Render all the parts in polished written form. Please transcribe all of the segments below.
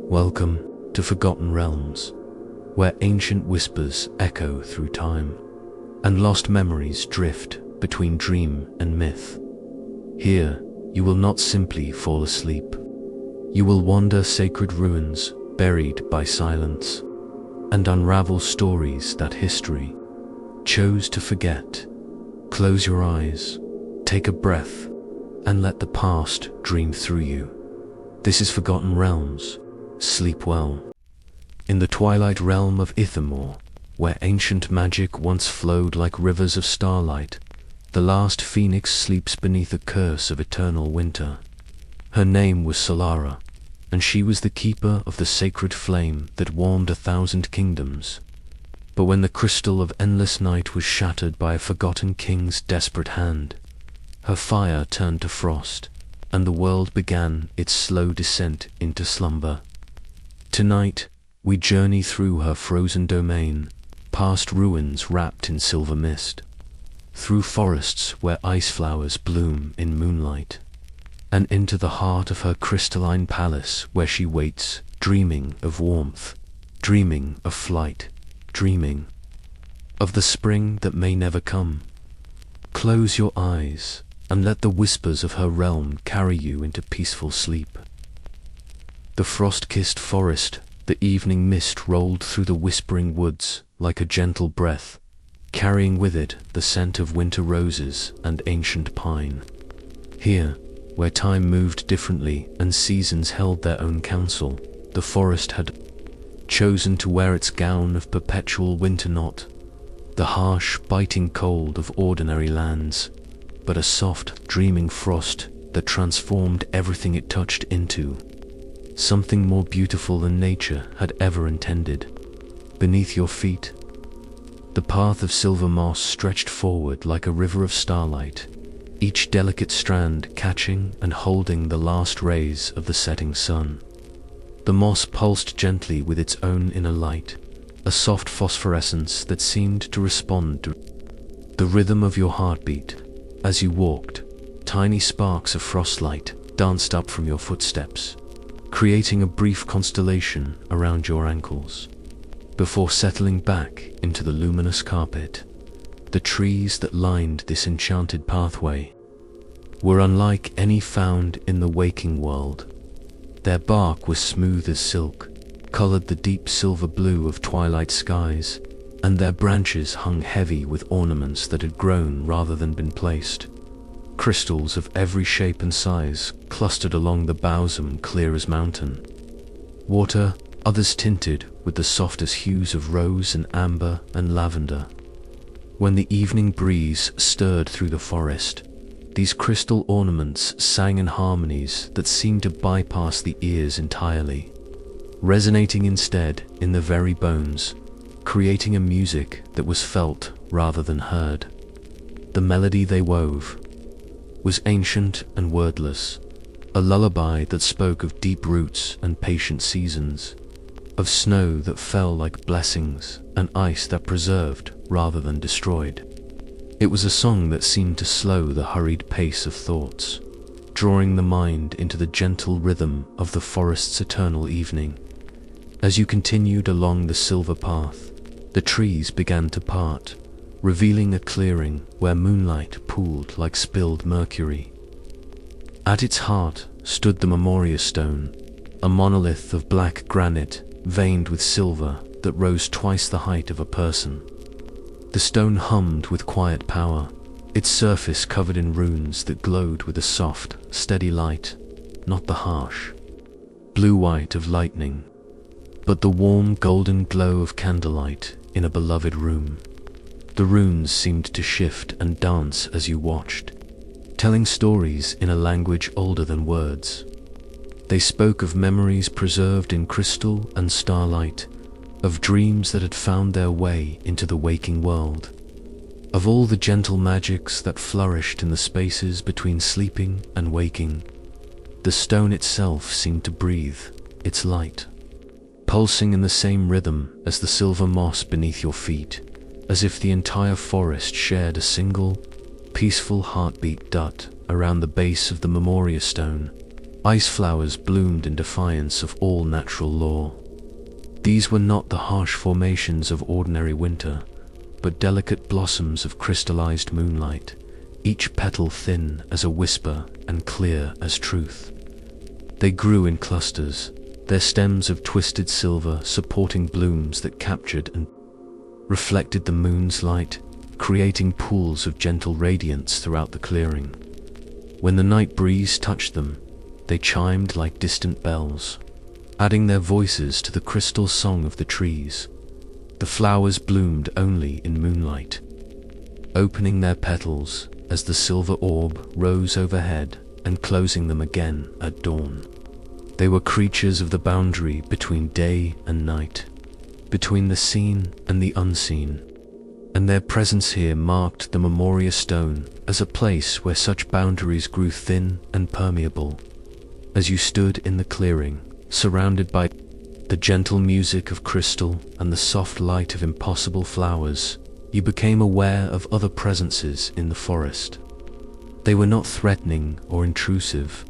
Welcome to Forgotten Realms, where ancient whispers echo through time, and lost memories drift between dream and myth. Here, you will not simply fall asleep. You will wander sacred ruins buried by silence, and unravel stories that history chose to forget. Close your eyes, take a breath, and let the past dream through you. This is Forgotten Realms. Sleep well. In the twilight realm of Ithamore, where ancient magic once flowed like rivers of starlight, the last phoenix sleeps beneath a curse of eternal winter. Her name was Solara, and she was the keeper of the sacred flame that warmed 1,000 kingdoms. But when the crystal of endless night was shattered by a forgotten king's desperate hand, her fire turned to frost, and the world began its slow descent into slumber. Tonight, we journey through her frozen domain, past ruins wrapped in silver mist, through forests where ice flowers bloom in moonlight, and into the heart of her crystalline palace where she waits, dreaming of warmth, dreaming of flight, dreaming of the spring that may never come. Close your eyes and let the whispers of her realm carry you into peaceful sleep. The frost-kissed forest, the evening mist rolled through the whispering woods like a gentle breath, carrying with it the scent of winter roses and ancient pine. Here, where time moved differently and seasons held their own counsel, the forest had chosen to wear its gown of perpetual winter, not the harsh, biting cold of ordinary lands, but a soft, dreaming frost that transformed everything it touched into something more beautiful than nature had ever intended. Beneath your feet, the path of silver moss stretched forward like a river of starlight, each delicate strand catching and holding the last rays of the setting sun. The moss pulsed gently with its own inner light, a soft phosphorescence that seemed to respond to the rhythm of your heartbeat. As you walked, tiny sparks of frostlight danced up from your footsteps, creating a brief constellation around your ankles, before settling back into the luminous carpet. The trees that lined this enchanted pathway were unlike any found in the waking world. Their bark was smooth as silk, colored the deep silver blue of twilight skies, and their branches hung heavy with ornaments that had grown rather than been placed. Crystals of every shape and size clustered along the bosom, clear as mountain water, others tinted with the softest hues of rose and amber and lavender. When the evening breeze stirred through the forest, these crystal ornaments sang in harmonies that seemed to bypass the ears entirely, resonating instead in the very bones, creating a music that was felt rather than heard. The melody they wove was ancient and wordless, a lullaby that spoke of deep roots and patient seasons, of snow that fell like blessings and ice that preserved rather than destroyed. It was a song that seemed to slow the hurried pace of thoughts, drawing the mind into the gentle rhythm of the forest's eternal evening. As you continued along the silver path, the trees began to part, revealing a clearing where moonlight pooled like spilled mercury. At its heart stood the memorial stone, a monolith of black granite veined with silver that rose twice the height of a person. The stone hummed with quiet power, its surface covered in runes that glowed with a soft, steady light, not the harsh blue-white of lightning, but the warm golden glow of candlelight in a beloved room. The runes seemed to shift and dance as you watched, telling stories in a language older than words. They spoke of memories preserved in crystal and starlight, of dreams that had found their way into the waking world, of all the gentle magics that flourished in the spaces between sleeping and waking. The stone itself seemed to breathe, its light pulsing in the same rhythm as the silver moss beneath your feet, as if the entire forest shared a single, peaceful heartbeat. Around the base of the memorial stone, Ice flowers bloomed in defiance of all natural law. These were not the harsh formations of ordinary winter, but delicate blossoms of crystallized moonlight, each petal thin as a whisper and clear as truth. They grew in clusters, their stems of twisted silver supporting blooms that captured and reflected the moon's light, creating pools of gentle radiance throughout the clearing. When the night breeze touched them, they chimed like distant bells, adding their voices to the crystal song of the trees. The flowers bloomed only in moonlight, opening their petals as the silver orb rose overhead and closing them again at dawn. They were creatures of the boundary between day and night, between the seen and the unseen, and their presence here marked the memorial stone as a place where such boundaries grew thin and permeable. As you stood in the clearing, surrounded by the gentle music of crystal and the soft light of impossible flowers, you became aware of other presences in the forest. They were not threatening or intrusive,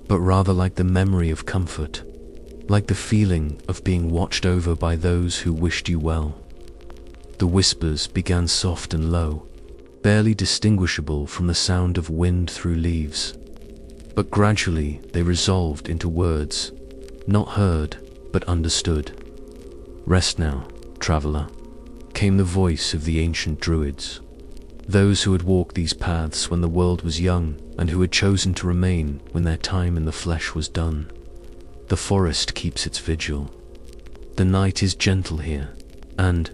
but rather like the memory of comfort, like the feeling of being watched over by those who wished you well. The whispers began soft and low, barely distinguishable from the sound of wind through leaves, but gradually they resolved into words, not heard, but understood. "Rest now, traveler," came the voice of the ancient druids, those who had walked these paths when the world was young and who had chosen to remain when their time in the flesh was done. The forest keeps its vigil. The night is gentle here, and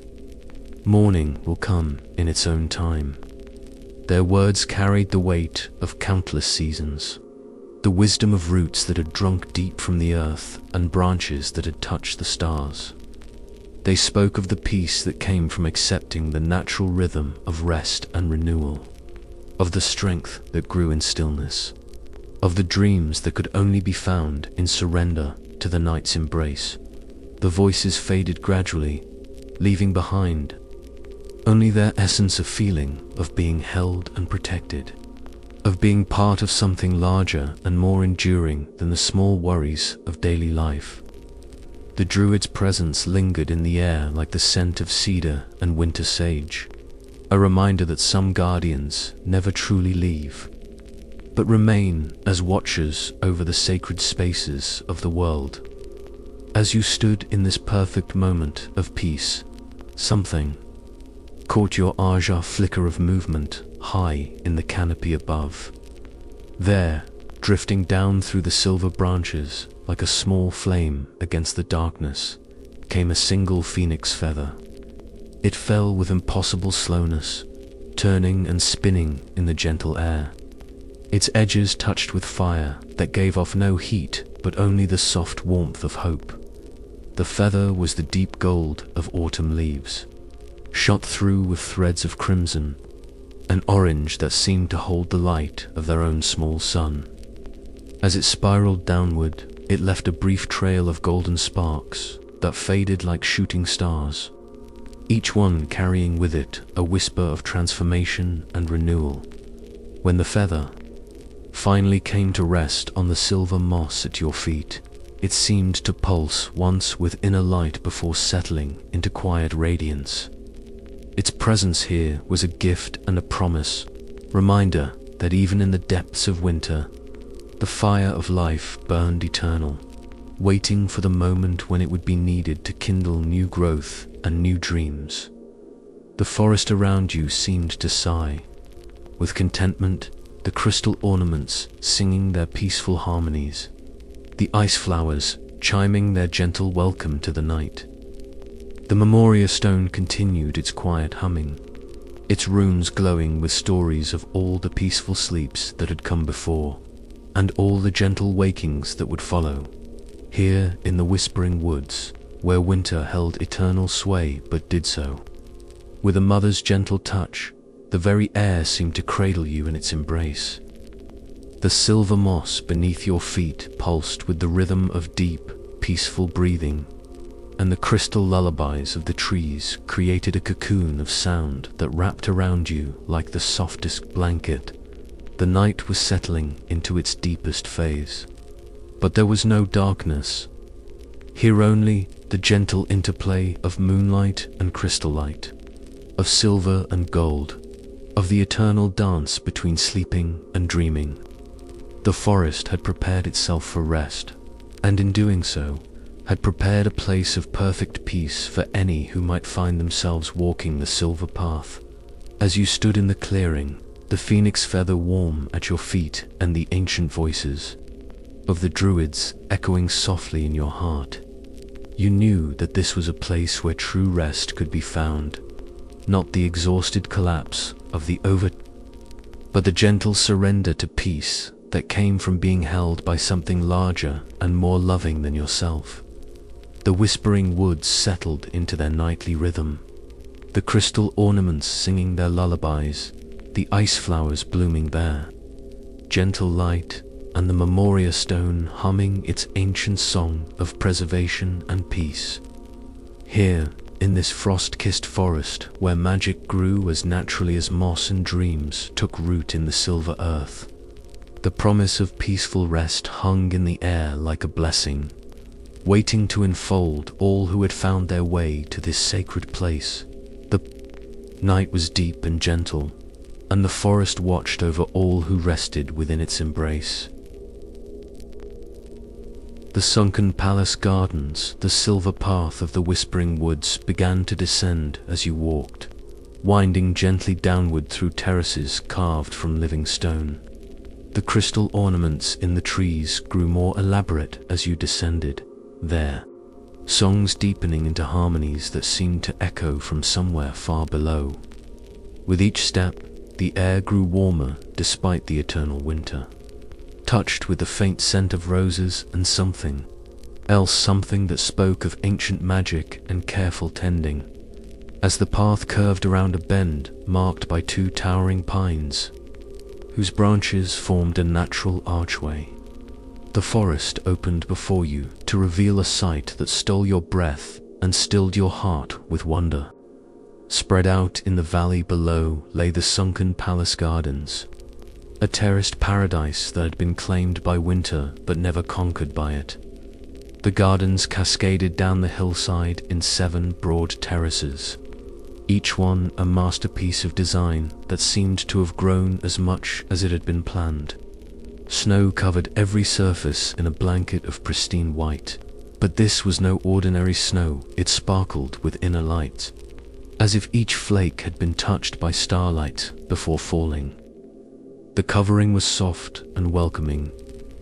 morning will come in its own time. Their words carried the weight of countless seasons, the wisdom of roots that had drunk deep from the earth and branches that had touched the stars. They spoke of the peace that came from accepting the natural rhythm of rest and renewal, of the strength that grew in stillness, of the dreams that could only be found in surrender to the night's embrace. The voices faded gradually, leaving behind only their essence of feeling, of being held and protected, of being part of something larger and more enduring than the small worries of daily life. The druid's presence lingered in the air like the scent of cedar and winter sage, a reminder that some guardians never truly leave, but remain as watchers over the sacred spaces of the world. As you stood in this perfect moment of peace, something caught your eye, a flicker of movement high in the canopy above. There, drifting down through the silver branches like a small flame against the darkness, came a single phoenix feather. It fell with impossible slowness, turning and spinning in the gentle air. Its edges touched with fire that gave off no heat but only the soft warmth of hope. The feather was the deep gold of autumn leaves, shot through with threads of crimson, an orange that seemed to hold the light of their own small sun. As it spiraled downward, it left a brief trail of golden sparks that faded like shooting stars, each one carrying with it a whisper of transformation and renewal. When the feather finally came to rest on the silver moss at your feet, it seemed to pulse once with inner light before settling into quiet radiance. Its presence here was a gift and a promise, reminder that even in the depths of winter, the fire of life burned eternal, waiting for the moment when it would be needed to kindle new growth and new dreams. The forest around you seemed to sigh with contentment, the crystal ornaments singing their peaceful harmonies, the ice flowers chiming their gentle welcome to the night. The memorial stone continued its quiet humming, its runes glowing with stories of all the peaceful sleeps that had come before, and all the gentle wakings that would follow. Here in the whispering woods, where winter held eternal sway but did so with a mother's gentle touch, the very air seemed to cradle you in its embrace. The silver moss beneath your feet pulsed with the rhythm of deep, peaceful breathing, and the crystal lullabies of the trees created a cocoon of sound that wrapped around you like the softest blanket. The night was settling into its deepest phase. But there was no darkness. Here only the gentle interplay of moonlight and crystal light, of silver and gold, of the eternal dance between sleeping and dreaming. The forest had prepared itself for rest, and in doing so, had prepared a place of perfect peace for any who might find themselves walking the silver path. As you stood in the clearing, the phoenix feather warm at your feet and the ancient voices of the druids echoing softly in your heart, you knew that this was a place where true rest could be found, not the exhausted collapse of the but the gentle surrender to peace that came from being held by something larger and more loving than yourself. The whispering woods settled into their nightly rhythm, the crystal ornaments singing their lullabies, the ice flowers blooming there, gentle light, and the memorial stone humming its ancient song of preservation and peace. Here, in this frost-kissed forest where magic grew as naturally as moss and dreams took root in the silver earth, the promise of peaceful rest hung in the air like a blessing, waiting to enfold all who had found their way to this sacred place. The night was deep and gentle, and the forest watched over all who rested within its embrace. The sunken palace gardens, the silver path of the whispering woods began to descend as you walked, winding gently downward through terraces carved from living stone. The crystal ornaments in the trees grew more elaborate as you descended, there, songs deepening into harmonies that seemed to echo from somewhere far below. With each step, the air grew warmer despite the eternal winter, touched with the faint scent of roses and something that spoke of ancient magic and careful tending. As the path curved around a bend marked by two towering pines, whose branches formed a natural archway, the forest opened before you to reveal a sight that stole your breath and stilled your heart with wonder. Spread out in the valley below lay the sunken palace gardens, a terraced paradise that had been claimed by winter but never conquered by it. The gardens cascaded down the hillside in 7 broad terraces, each one a masterpiece of design that seemed to have grown as much as it had been planned. Snow covered every surface in a blanket of pristine white, but this was no ordinary snow. It sparkled with inner light, as if each flake had been touched by starlight before falling. The covering was soft and welcoming,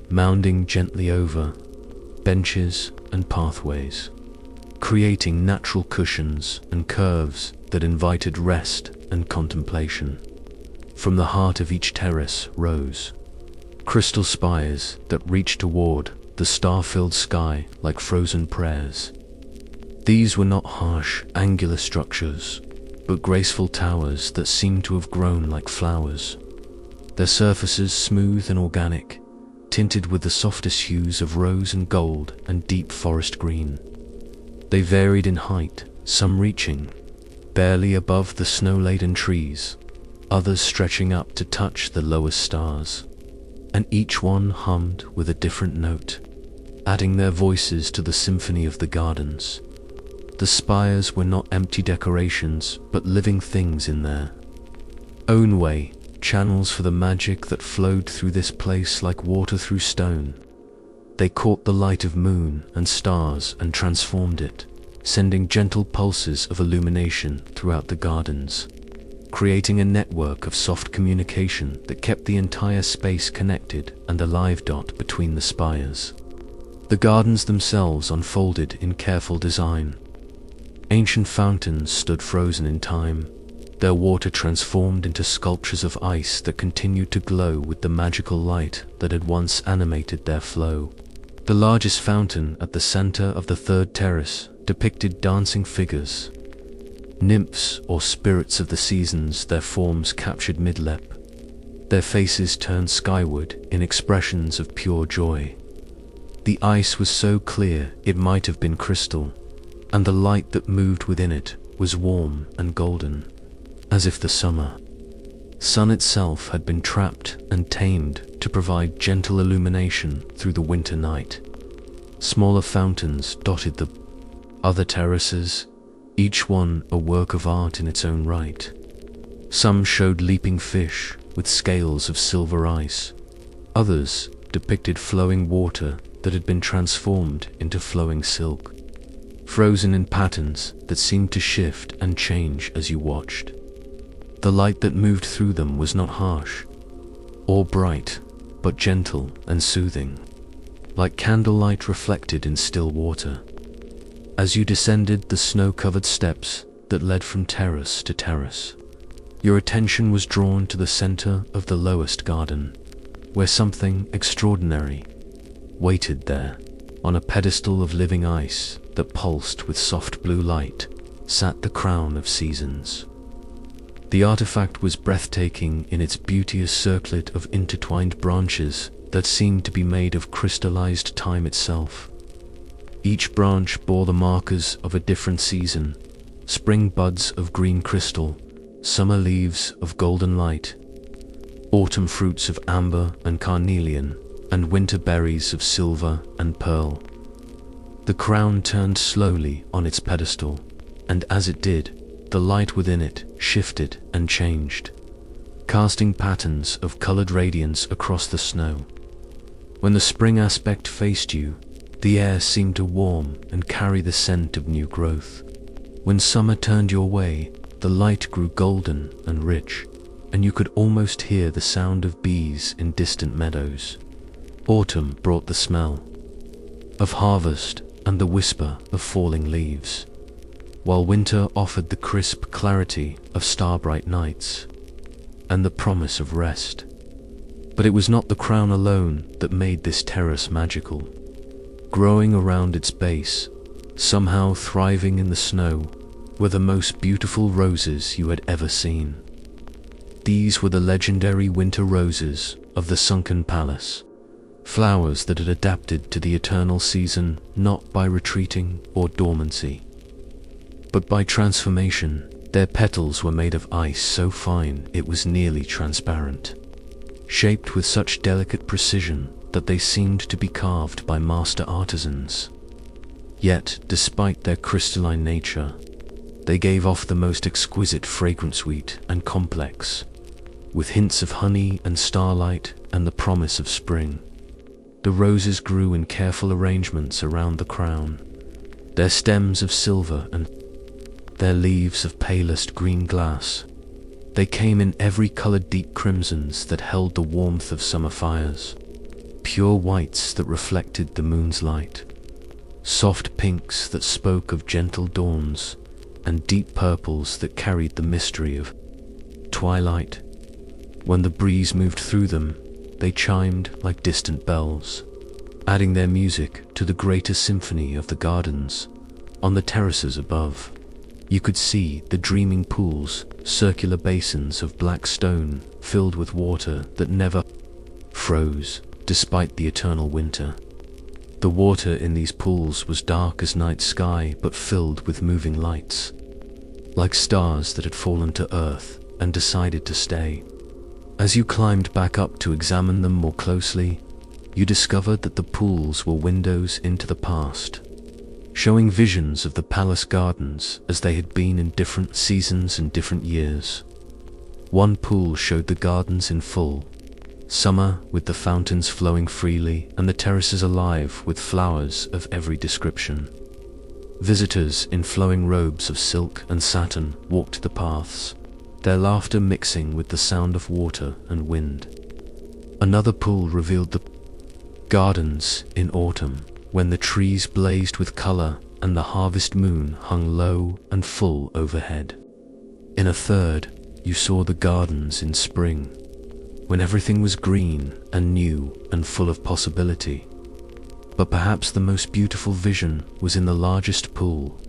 mounding gently over benches and pathways, creating natural cushions and curves that invited rest and contemplation. From the heart of each terrace rose crystal spires that reached toward the star-filled sky like frozen prayers. These were not harsh, angular structures, but graceful towers that seemed to have grown like flowers, their surfaces smooth and organic, tinted with the softest hues of rose and gold and deep forest green. They varied in height, some reaching barely above the snow-laden trees, others stretching up to touch the lowest stars, and each one hummed with a different note, adding their voices to the symphony of the gardens. The spires were not empty decorations, but living things in their own way, channels for the magic that flowed through this place like water through stone. They caught the light of moon and stars and transformed it, sending gentle pulses of illumination throughout the gardens, creating a network of soft communication that kept the entire space connected and a live dot between the spires. The gardens themselves unfolded in careful design. Ancient fountains stood frozen in time, their water transformed into sculptures of ice that continued to glow with the magical light that had once animated their flow. The largest fountain at the center of the 3rd terrace depicted dancing figures, nymphs or spirits of the seasons, their forms captured mid-lep, their faces turned skyward in expressions of pure joy. The ice was so clear it might have been crystal, and the light that moved within it was warm and golden, as if the summer Sun itself had been trapped and tamed to provide gentle illumination through the winter night. Smaller fountains dotted the other terraces, each one a work of art in its own right. Some showed leaping fish with scales of silver ice. Others depicted flowing water that had been transformed into flowing silk, frozen in patterns that seemed to shift and change as you watched. The light that moved through them was not harsh or bright, but gentle and soothing, like candlelight reflected in still water. As you descended the snow-covered steps that led from terrace to terrace, your attention was drawn to the center of the lowest garden, where something extraordinary waited there. On a pedestal of living ice that pulsed with soft blue light sat the crown of seasons. The artifact was breathtaking in its beauteous circlet of intertwined branches that seemed to be made of crystallized time itself. Each branch bore the markers of a different season: spring buds of green crystal, summer leaves of golden light, autumn fruits of amber and carnelian, and winter berries of silver and pearl. The crown turned slowly on its pedestal, and as it did, the light within it shifted and changed, casting patterns of colored radiance across the snow. When the spring aspect faced you, the air seemed to warm and carry the scent of new growth. When summer turned your way, the light grew golden and rich, and you could almost hear the sound of bees in distant meadows. Autumn brought the smell of harvest and the whisper of falling leaves, while winter offered the crisp clarity of star-bright nights and the promise of rest. But it was not the crown alone that made this terrace magical. Growing around its base, somehow thriving in the snow, were the most beautiful roses you had ever seen. These were the legendary winter roses of the sunken palace, flowers that had adapted to the eternal season not by retreating or dormancy, but by transformation. Their petals were made of ice so fine it was nearly transparent, shaped with such delicate precision that they seemed to be carved by master artisans. Yet, despite their crystalline nature, they gave off the most exquisite fragrance, sweet and complex, with hints of honey and starlight and the promise of spring. The roses grew in careful arrangements around the crown, their stems of silver and their leaves of palest green glass. They came in every colored deep crimsons that held the warmth of summer fires, pure whites that reflected the moon's light, soft pinks that spoke of gentle dawns, and deep purples that carried the mystery of twilight. When the breeze moved through them, they chimed like distant bells, adding their music to the greater symphony of the gardens. On the terraces above, you could see the dreaming pools, circular basins of black stone filled with water that never froze despite the eternal winter. The water in these pools was dark as night sky but filled with moving lights, like stars that had fallen to earth and decided to stay. As you climbed back up to examine them more closely, you discovered that the pools were windows into the past, showing visions of the palace gardens as they had been in different seasons and different years. One pool showed the gardens in full summer, with the fountains flowing freely and the terraces alive with flowers of every description. Visitors in flowing robes of silk and satin walked the paths, their laughter mixing with the sound of water and wind. Another pool revealed the gardens in autumn, when the trees blazed with color and the harvest moon hung low and full overhead. In a third, you saw the gardens in spring, when everything was green and new and full of possibility. But perhaps the most beautiful vision was in the largest pool,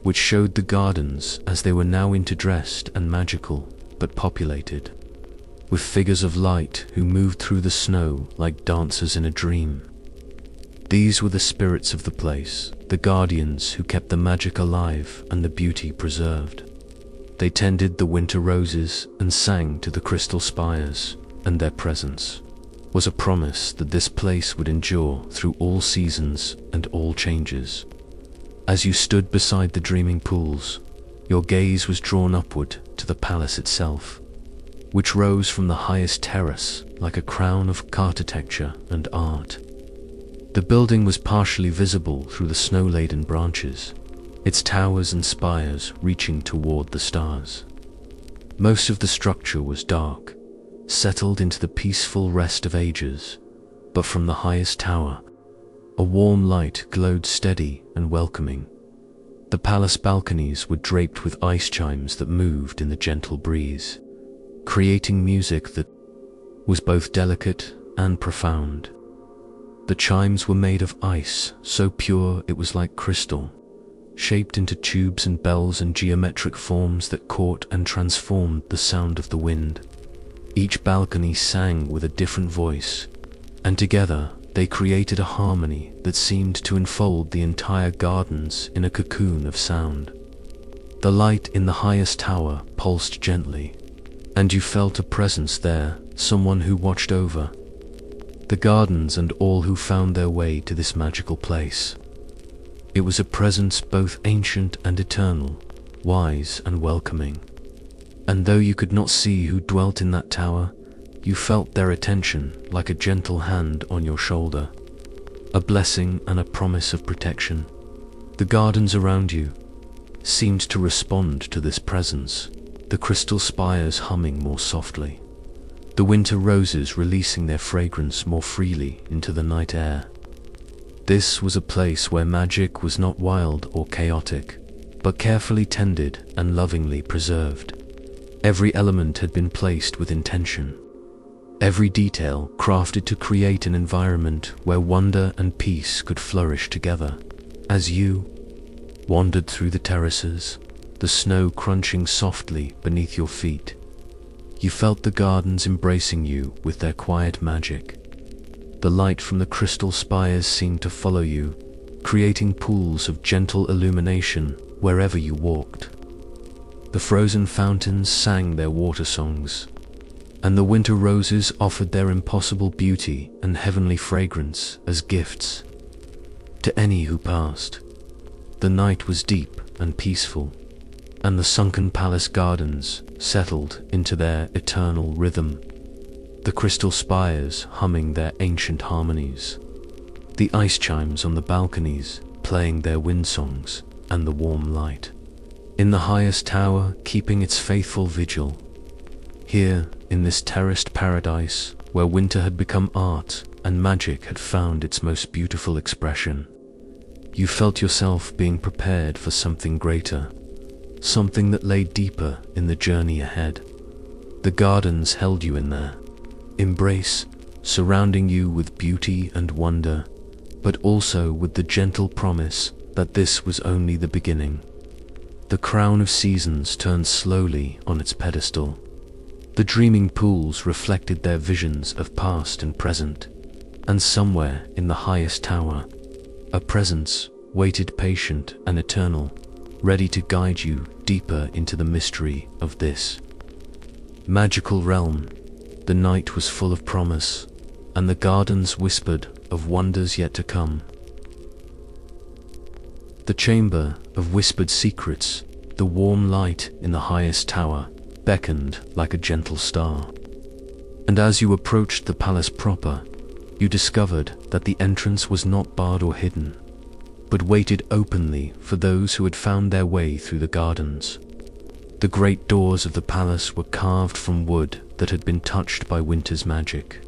which showed the gardens as they were now interdressed and magical, but populated with figures of light who moved through the snow like dancers in a dream. These were the spirits of the place, the guardians who kept the magic alive and the beauty preserved. They tended the winter roses and sang to the crystal spires, and their presence was a promise that this place would endure through all seasons and all changes. As you stood beside the dreaming pools, your gaze was drawn upward to the palace itself, which rose from the highest terrace like a crown of architecture and art. The building was partially visible through the snow-laden branches, its towers and spires reaching toward the stars. Most of the structure was dark, settled into the peaceful rest of ages, but from the highest tower, a warm light glowed steady and welcoming. The palace balconies were draped with ice chimes that moved in the gentle breeze, creating music that was both delicate and profound. The chimes were made of ice, so pure it was like crystal, shaped into tubes and bells and geometric forms that caught and transformed the sound of the wind. Each balcony sang with a different voice, and together they created a harmony that seemed to enfold the entire gardens in a cocoon of sound. The light in the highest tower pulsed gently, and you felt a presence there, someone who watched over the gardens and all who found their way to this magical place. It was a presence both ancient and eternal, wise and welcoming. And though you could not see who dwelt in that tower, you felt their attention like a gentle hand on your shoulder, a blessing and a promise of protection. The gardens around you seemed to respond to this presence, the crystal spires humming more softly, the winter roses releasing their fragrance more freely into the night air. This was a place where magic was not wild or chaotic, but carefully tended and lovingly preserved. Every element had been placed with intention, every detail crafted to create an environment where wonder and peace could flourish together. As you wandered through the terraces, the snow crunching softly beneath your feet, you felt the gardens embracing you with their quiet magic. The light from the crystal spires seemed to follow you, creating pools of gentle illumination wherever you walked. The frozen fountains sang their water songs, and the winter roses offered their impossible beauty and heavenly fragrance as gifts to any who passed. The night was deep and peaceful, and the sunken palace gardens settled into their eternal rhythm, the crystal spires humming their ancient harmonies, the ice chimes on the balconies playing their wind songs, and the warm light in the highest tower keeping its faithful vigil. Here, in this terraced paradise, where winter had become art and magic had found its most beautiful expression, you felt yourself being prepared for something greater, something that lay deeper in the journey ahead. The gardens held you in their embrace, surrounding you with beauty and wonder, but also with the gentle promise that this was only the beginning. The crown of seasons turned slowly on its pedestal. The dreaming pools reflected their visions of past and present, and somewhere in the highest tower, a presence waited patient and eternal, ready to guide you deeper into the mystery of this magical realm. The night was full of promise, and the gardens whispered of wonders yet to come. The chamber of whispered secrets, the warm light in the highest tower, beckoned like a gentle star. And as you approached the palace proper, you discovered that the entrance was not barred or hidden, but waited openly for those who had found their way through the gardens. The great doors of the palace were carved from wood that had been touched by winter's magic,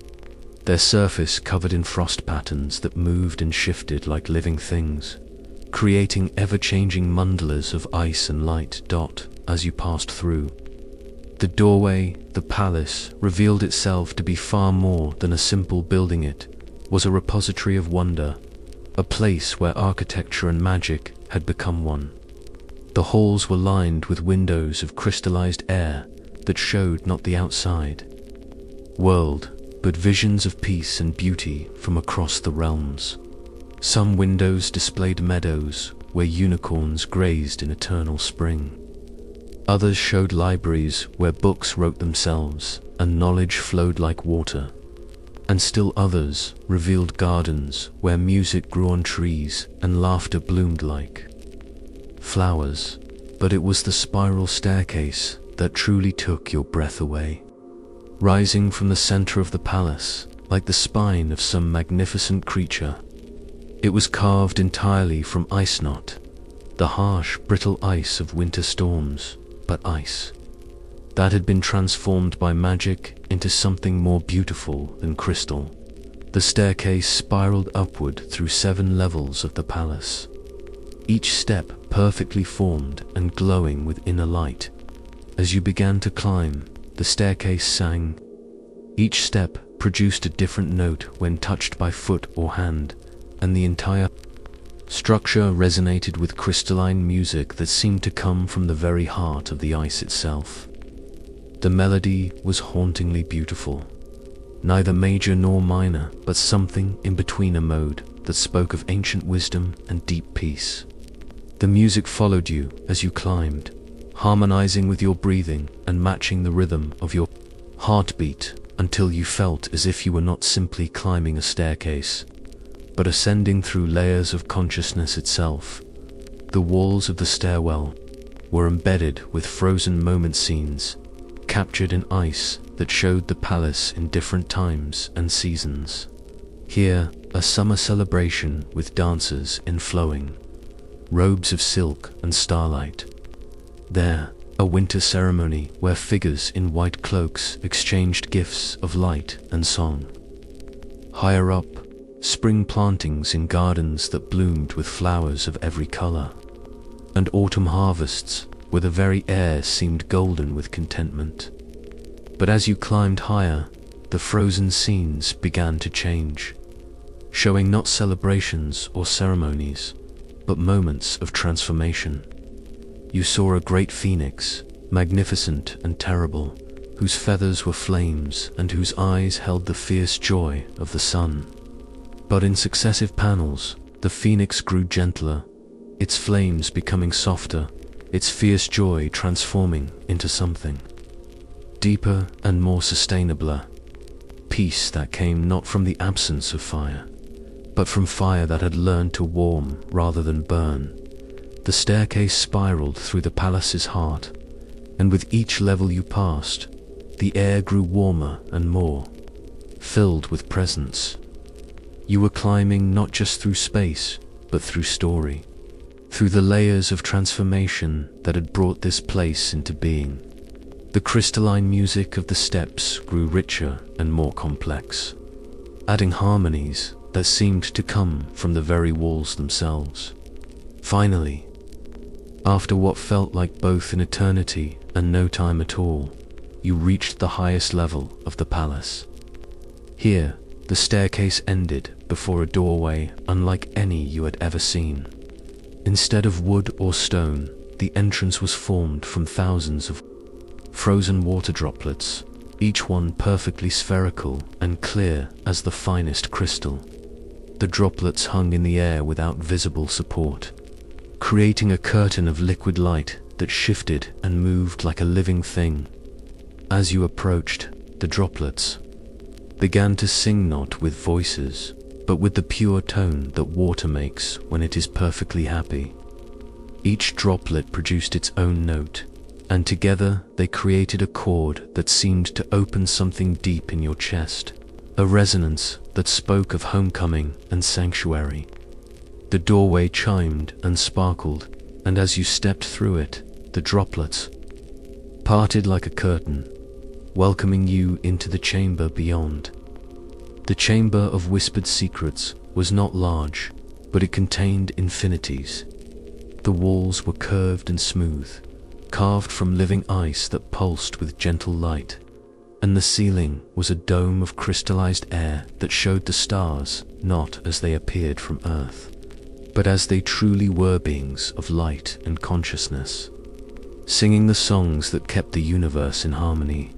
their surface covered in frost patterns that moved and shifted like living things, creating ever-changing mandalas of ice and light dot as you passed through. The doorway, the palace, revealed itself to be far more than a simple building. It was a repository of wonder, a place where architecture and magic had become one. The halls were lined with windows of crystallized air that showed not the outside world, but visions of peace and beauty from across the realms. Some windows displayed meadows where unicorns grazed in eternal spring. Others showed libraries where books wrote themselves and knowledge flowed like water. And still others revealed gardens where music grew on trees and laughter bloomed like flowers. But it was the spiral staircase that truly took your breath away. Rising from the center of the palace, like the spine of some magnificent creature, it was carved entirely from ice, not the harsh, brittle ice of winter storms, but ice that had been transformed by magic into something more beautiful than crystal. The staircase spiraled upward through 7 levels of the palace, each step perfectly formed and glowing with inner light. As you began to climb, the staircase sang. Each step produced a different note when touched by foot or hand, and the entire structure resonated with crystalline music that seemed to come from the very heart of the ice itself. The melody was hauntingly beautiful, neither major nor minor, but something in between, a mode that spoke of ancient wisdom and deep peace. The music followed you as you climbed, harmonizing with your breathing and matching the rhythm of your heartbeat, until you felt as if you were not simply climbing a staircase, but ascending through layers of consciousness itself. The walls of the stairwell were embedded with frozen moment scenes, captured in ice that showed the palace in different times and seasons. Here, a summer celebration with dancers in flowing robes of silk and starlight. There, a winter ceremony where figures in white cloaks exchanged gifts of light and song. Higher up, spring plantings in gardens that bloomed with flowers of every color, and autumn harvests where the very air seemed golden with contentment. But as you climbed higher, the frozen scenes began to change, showing not celebrations or ceremonies, but moments of transformation. You saw a great phoenix, magnificent and terrible, whose feathers were flames and whose eyes held the fierce joy of the sun. But in successive panels, the phoenix grew gentler, its flames becoming softer, its fierce joy transforming into something deeper and more sustainable. Peace that came not from the absence of fire, but from fire that had learned to warm rather than burn. The staircase spiraled through the palace's heart, and with each level you passed, the air grew warmer and more filled with presence. You were climbing not just through space, but through story, through the layers of transformation that had brought this place into being. The crystalline music of the steps grew richer and more complex, adding harmonies that seemed to come from the very walls themselves. Finally, after what felt like both an eternity and no time at all, you reached the highest level of the palace. Here, the staircase ended before a doorway unlike any you had ever seen. Instead of wood or stone, the entrance was formed from thousands of frozen water droplets, each one perfectly spherical and clear as the finest crystal. The droplets hung in the air without visible support, creating a curtain of liquid light that shifted and moved like a living thing. As you approached, the droplets began to sing, not with voices, but with the pure tone that water makes when it is perfectly happy. Each droplet produced its own note, and together they created a chord that seemed to open something deep in your chest, a resonance that spoke of homecoming and sanctuary. The doorway chimed and sparkled, and as you stepped through it, the droplets parted like a curtain, welcoming you into the chamber beyond. The chamber of whispered secrets was not large, but it contained infinities. The walls were curved and smooth, carved from living ice that pulsed with gentle light, and the ceiling was a dome of crystallized air that showed the stars not as they appeared from Earth, but as they truly were, beings of light and consciousness, singing the songs that kept the universe in harmony.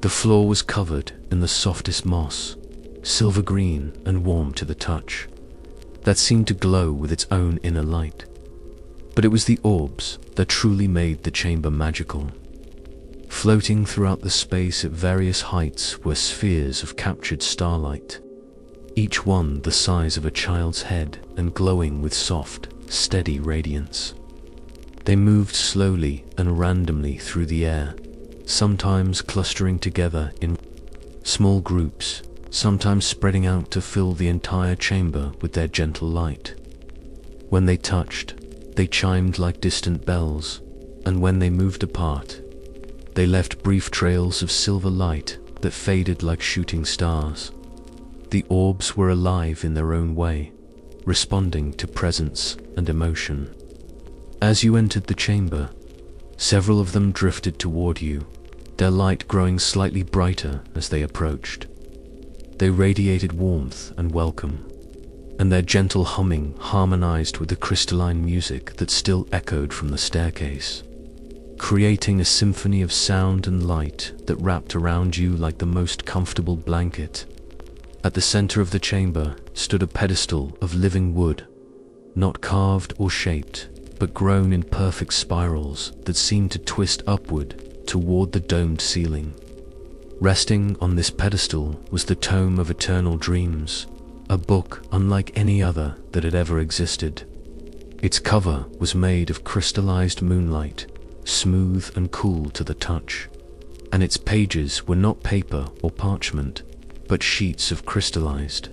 The floor was covered in the softest moss, silver green and warm to the touch, that seemed to glow with its own inner light. But it was the orbs that truly made the chamber magical. Floating throughout the space at various heights were spheres of captured starlight, each one the size of a child's head and glowing with soft, steady radiance. They moved slowly and randomly through the air, sometimes clustering together in small groups, sometimes spreading out to fill the entire chamber with their gentle light. When they touched, they chimed like distant bells, and when they moved apart, they left brief trails of silver light that faded like shooting stars. The orbs were alive in their own way, responding to presence and emotion. As you entered the chamber, several of them drifted toward you, their light growing slightly brighter as they approached. They radiated warmth and welcome, and their gentle humming harmonized with the crystalline music that still echoed from the staircase, creating a symphony of sound and light that wrapped around you like the most comfortable blanket. At the center of the chamber stood a pedestal of living wood, not carved or shaped, but grown in perfect spirals that seemed to twist upward toward the domed ceiling. Resting on this pedestal was the Tome of Eternal Dreams, a book unlike any other that had ever existed. Its cover was made of crystallized moonlight, smooth and cool to the touch, and its pages were not paper or parchment, but sheets of crystallized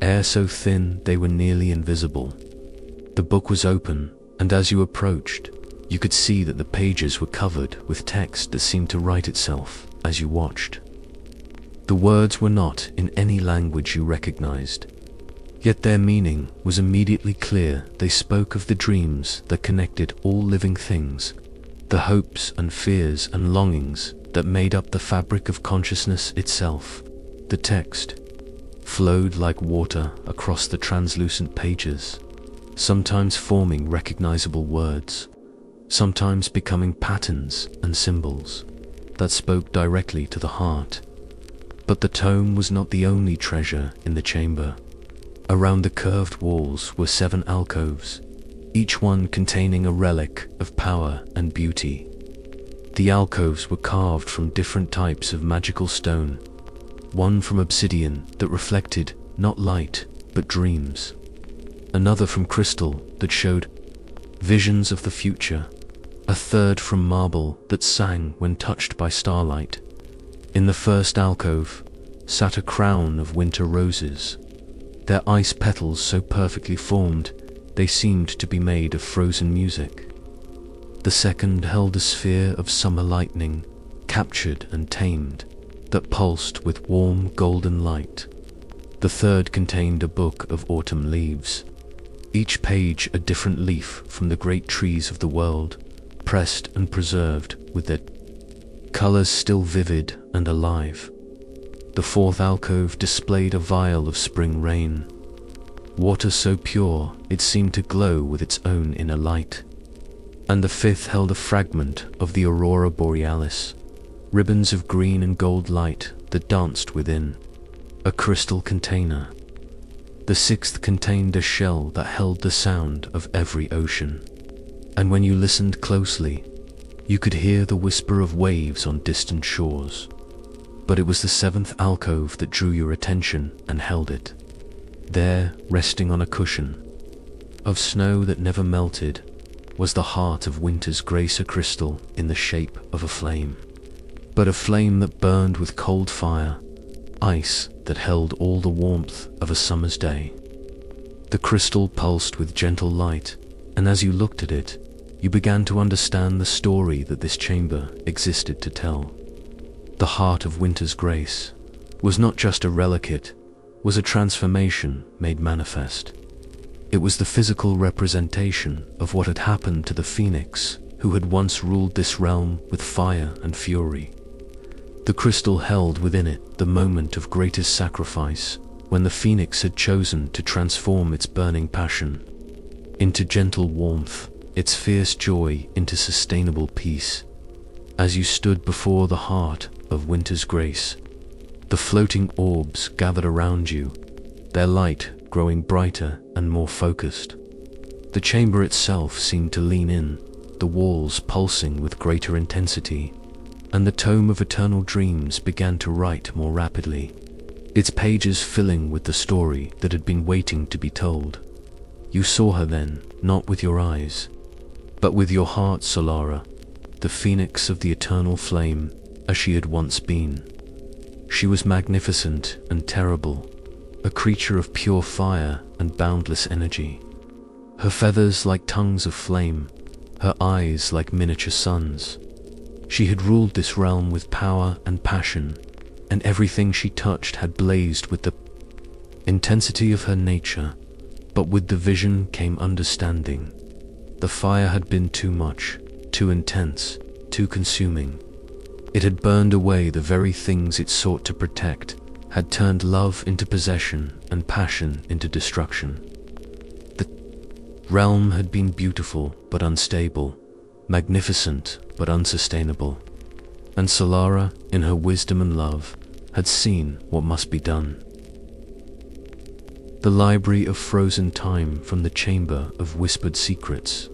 air so thin they were nearly invisible. The book was open, and as you approached, you could see that the pages were covered with text that seemed to write itself as you watched. The words were not in any language you recognized, yet their meaning was immediately clear. They spoke of the dreams that connected all living things, the hopes and fears and longings that made up the fabric of consciousness itself. The text flowed like water across the translucent pages, sometimes forming recognizable words, sometimes becoming patterns and symbols that spoke directly to the heart. But the tome was not the only treasure in the chamber. Around the curved walls were 7 alcoves, each one containing a relic of power and beauty. The alcoves were carved from different types of magical stone, one from obsidian that reflected not light but dreams, another from crystal that showed visions of the future, a third from marble that sang when touched by starlight. In the first alcove sat a crown of winter roses, their ice petals so perfectly formed they seemed to be made of frozen music. The second held a sphere of summer lightning, captured and tamed, that pulsed with warm golden light. The third contained a book of autumn leaves, each page a different leaf from the great trees of the world, pressed and preserved with their colors still vivid and alive. The fourth alcove displayed a vial of spring rain, water so pure it seemed to glow with its own inner light. And the fifth held a fragment of the aurora borealis, ribbons of green and gold light that danced within a crystal container. The sixth contained a shell that held the sound of every ocean, and when you listened closely, you could hear the whisper of waves on distant shores. But it was the 7th alcove that drew your attention and held it. There, resting on a cushion of snow that never melted, was the heart of winter's grace, a crystal in the shape of a flame, but a flame that burned with cold fire, ice that held all the warmth of a summer's day. The crystal pulsed with gentle light, and as you looked at it, you began to understand the story that this chamber existed to tell. The heart of winter's grace was not just a relic, it was a transformation made manifest. It was the physical representation of what had happened to the phoenix who had once ruled this realm with fire and fury. The crystal held within it the moment of greatest sacrifice, when the phoenix had chosen to transform its burning passion into gentle warmth, its fierce joy into sustainable peace. As you stood before the heart of winter's grace, the floating orbs gathered around you, their light growing brighter and more focused. The chamber itself seemed to lean in, the walls pulsing with greater intensity, and the tome of eternal dreams began to write more rapidly, its pages filling with the story that had been waiting to be told. You saw her then, not with your eyes, but with your heart, Solara, the phoenix of the eternal flame, as she had once been. She was magnificent and terrible, a creature of pure fire and boundless energy. Her feathers like tongues of flame, her eyes like miniature suns. She had ruled this realm with power and passion, and everything she touched had blazed with the intensity of her nature, but with the vision came understanding. The fire had been too much, too intense, too consuming. It had burned away the very things it sought to protect, had turned love into possession and passion into destruction. The realm had been beautiful but unstable, magnificent but unsustainable, and Solara, in her wisdom and love, had seen what must be done. The library of frozen time from the chamber of whispered secrets.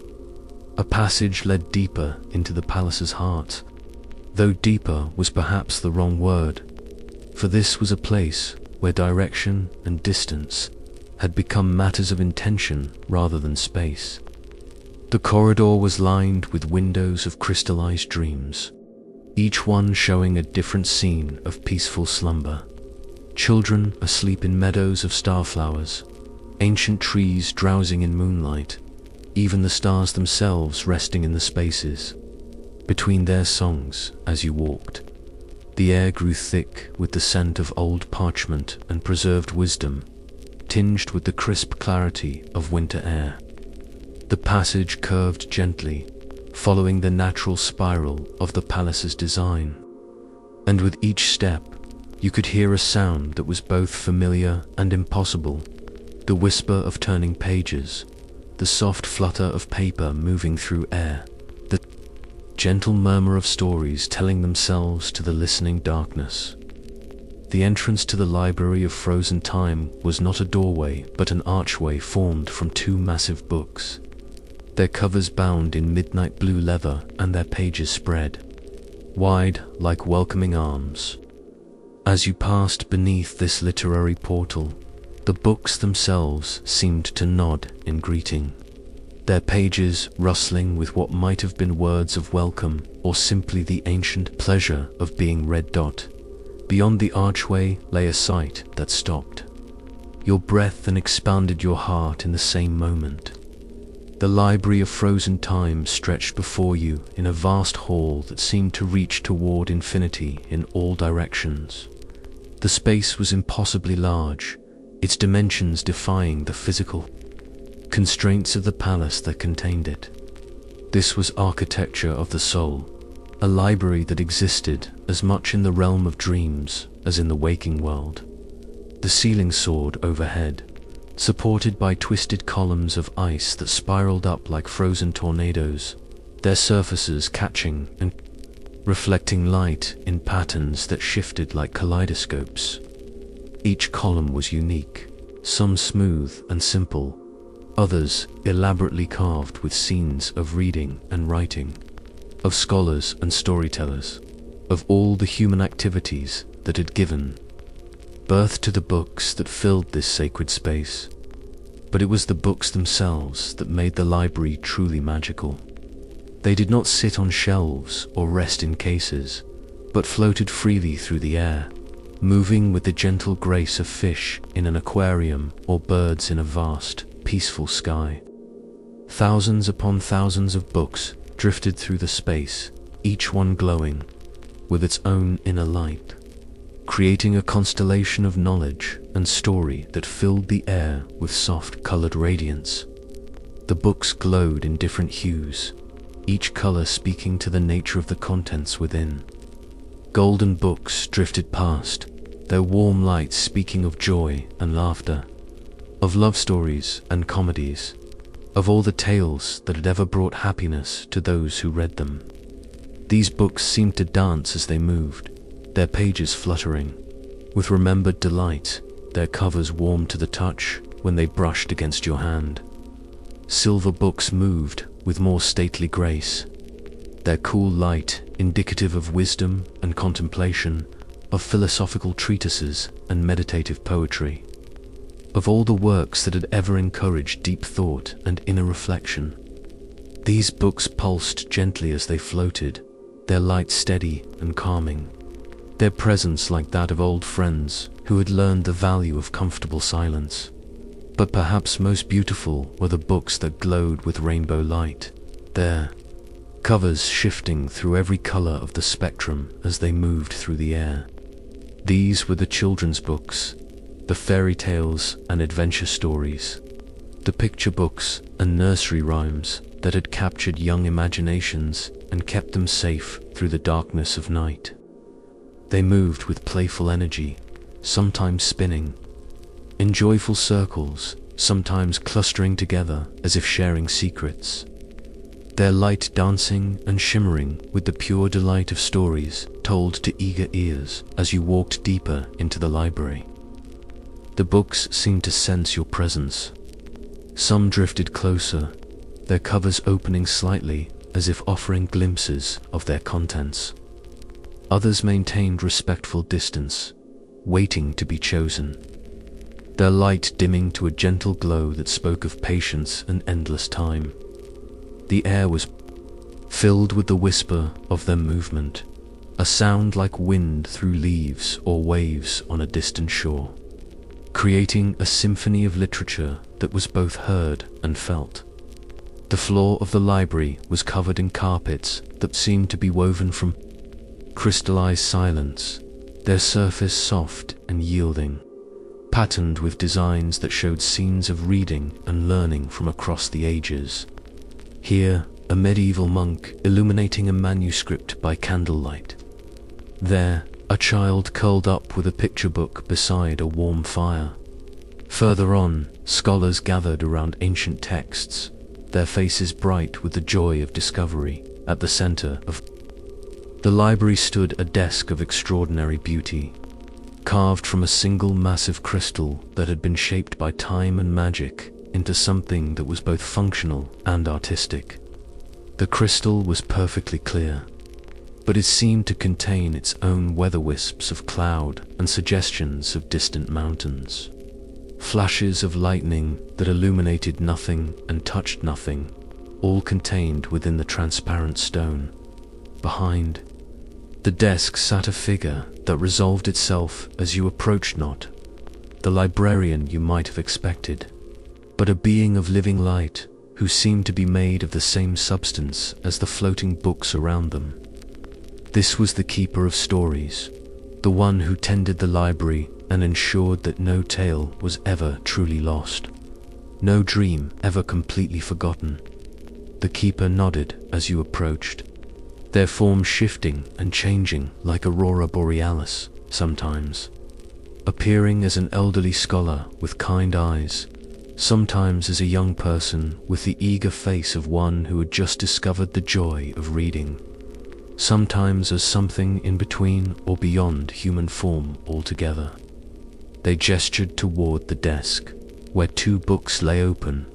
A passage led deeper into the palace's heart, though deeper was perhaps the wrong word, for this was a place where direction and distance had become matters of intention rather than space. The corridor was lined with windows of crystallized dreams, each one showing a different scene of peaceful slumber. Children asleep in meadows of starflowers, ancient trees drowsing in moonlight, even the stars themselves resting in the spaces between their songs as you walked. The air grew thick with the scent of old parchment and preserved wisdom, tinged with the crisp clarity of winter air. The passage curved gently, following the natural spiral of the palace's design, and with each step you could hear a sound that was both familiar and impossible, the whisper of turning pages, the soft flutter of paper moving through air, the gentle murmur of stories telling themselves to the listening darkness. The entrance to the library of frozen time was not a doorway but an archway formed from two massive books, their covers bound in midnight blue leather and their pages spread wide like welcoming arms. As you passed beneath this literary portal, the books themselves seemed to nod in greeting, their pages rustling with what might have been words of welcome or simply the ancient pleasure of being read. Beyond the archway lay a sight that stopped your breath and expanded your heart in the same moment. The library of frozen time stretched before you in a vast hall that seemed to reach toward infinity in all directions. The space was impossibly large, its dimensions defying the physical constraints of the palace that contained it. This was architecture of the soul, a library that existed as much in the realm of dreams as in the waking world. The ceiling soared overhead, supported by twisted columns of ice that spiraled up like frozen tornadoes, their surfaces catching and reflecting light in patterns that shifted like kaleidoscopes. Each column was unique, some smooth and simple, others elaborately carved with scenes of reading and writing, of scholars and storytellers, of all the human activities that had given birth to the books that filled this sacred space. But it was the books themselves that made the library truly magical. They did not sit on shelves or rest in cases, but floated freely through the air, moving with the gentle grace of fish in an aquarium or birds in a vast, peaceful sky. Thousands upon thousands of books drifted through the space, each one glowing with its own inner light, creating a constellation of knowledge and story that filled the air with soft colored radiance. The books glowed in different hues, each color speaking to the nature of the contents within. Golden books drifted past, their warm lights speaking of joy and laughter, of love stories and comedies, of all the tales that had ever brought happiness to those who read them. These books seemed to dance as they moved, their pages fluttering with remembered delight, their covers warm to the touch when they brushed against your hand. silver books moved with more stately grace, their cool light indicative of wisdom and contemplation, of philosophical treatises and meditative poetry. Of all the works that had ever encouraged deep thought and inner reflection, these books pulsed gently as they floated, their light steady and calming, their presence like that of old friends who had learned the value of comfortable silence. But perhaps most beautiful were the books that glowed with rainbow light, their covers shifting through every color of the spectrum as they moved through the air. These were the children's books, the fairy tales and adventure stories, the picture books and nursery rhymes that had captured young imaginations and kept them safe through the darkness of night. They moved with playful energy, sometimes spinning in joyful circles, sometimes clustering together as if sharing secrets, their light dancing and shimmering with the pure delight of stories told to eager ears as you walked deeper into the library. The books seemed to sense your presence. Some drifted closer, their covers opening slightly as if offering glimpses of their contents. Others maintained respectful distance, waiting to be chosen, their light dimming to a gentle glow that spoke of patience and endless time. The air was filled with the whisper of their movement, a sound like wind through leaves or waves on a distant shore, creating a symphony of literature that was both heard and felt. The floor of the library was covered in carpets that seemed to be woven from crystallized silence, their surface soft and yielding, patterned with designs that showed scenes of reading and learning from across the ages. Here, a medieval monk illuminating a manuscript by candlelight. There, a child curled up with a picture book beside a warm fire. Further on, scholars gathered around ancient texts, their faces bright with the joy of discovery. At the center of the library stood a desk of extraordinary beauty, carved from a single massive crystal that had been shaped by time and magic into something that was both functional and artistic. The crystal was perfectly clear, but it seemed to contain its own weather wisps of cloud and suggestions of distant mountains. Flashes of lightning that illuminated nothing and touched nothing, all contained within the transparent stone. Behind the desk sat a figure that resolved itself as you approached, not the librarian you might have expected, but a being of living light who seemed to be made of the same substance as the floating books around them. This was the keeper of stories, the one who tended the library and ensured that no tale was ever truly lost, no dream ever completely forgotten. The keeper nodded as you approached, their forms shifting and changing like aurora borealis sometimes, appearing as an elderly scholar with kind eyes, sometimes as a young person with the eager face of one who had just discovered the joy of reading, sometimes as something in between or beyond human form altogether. They gestured toward the desk, where two books lay open,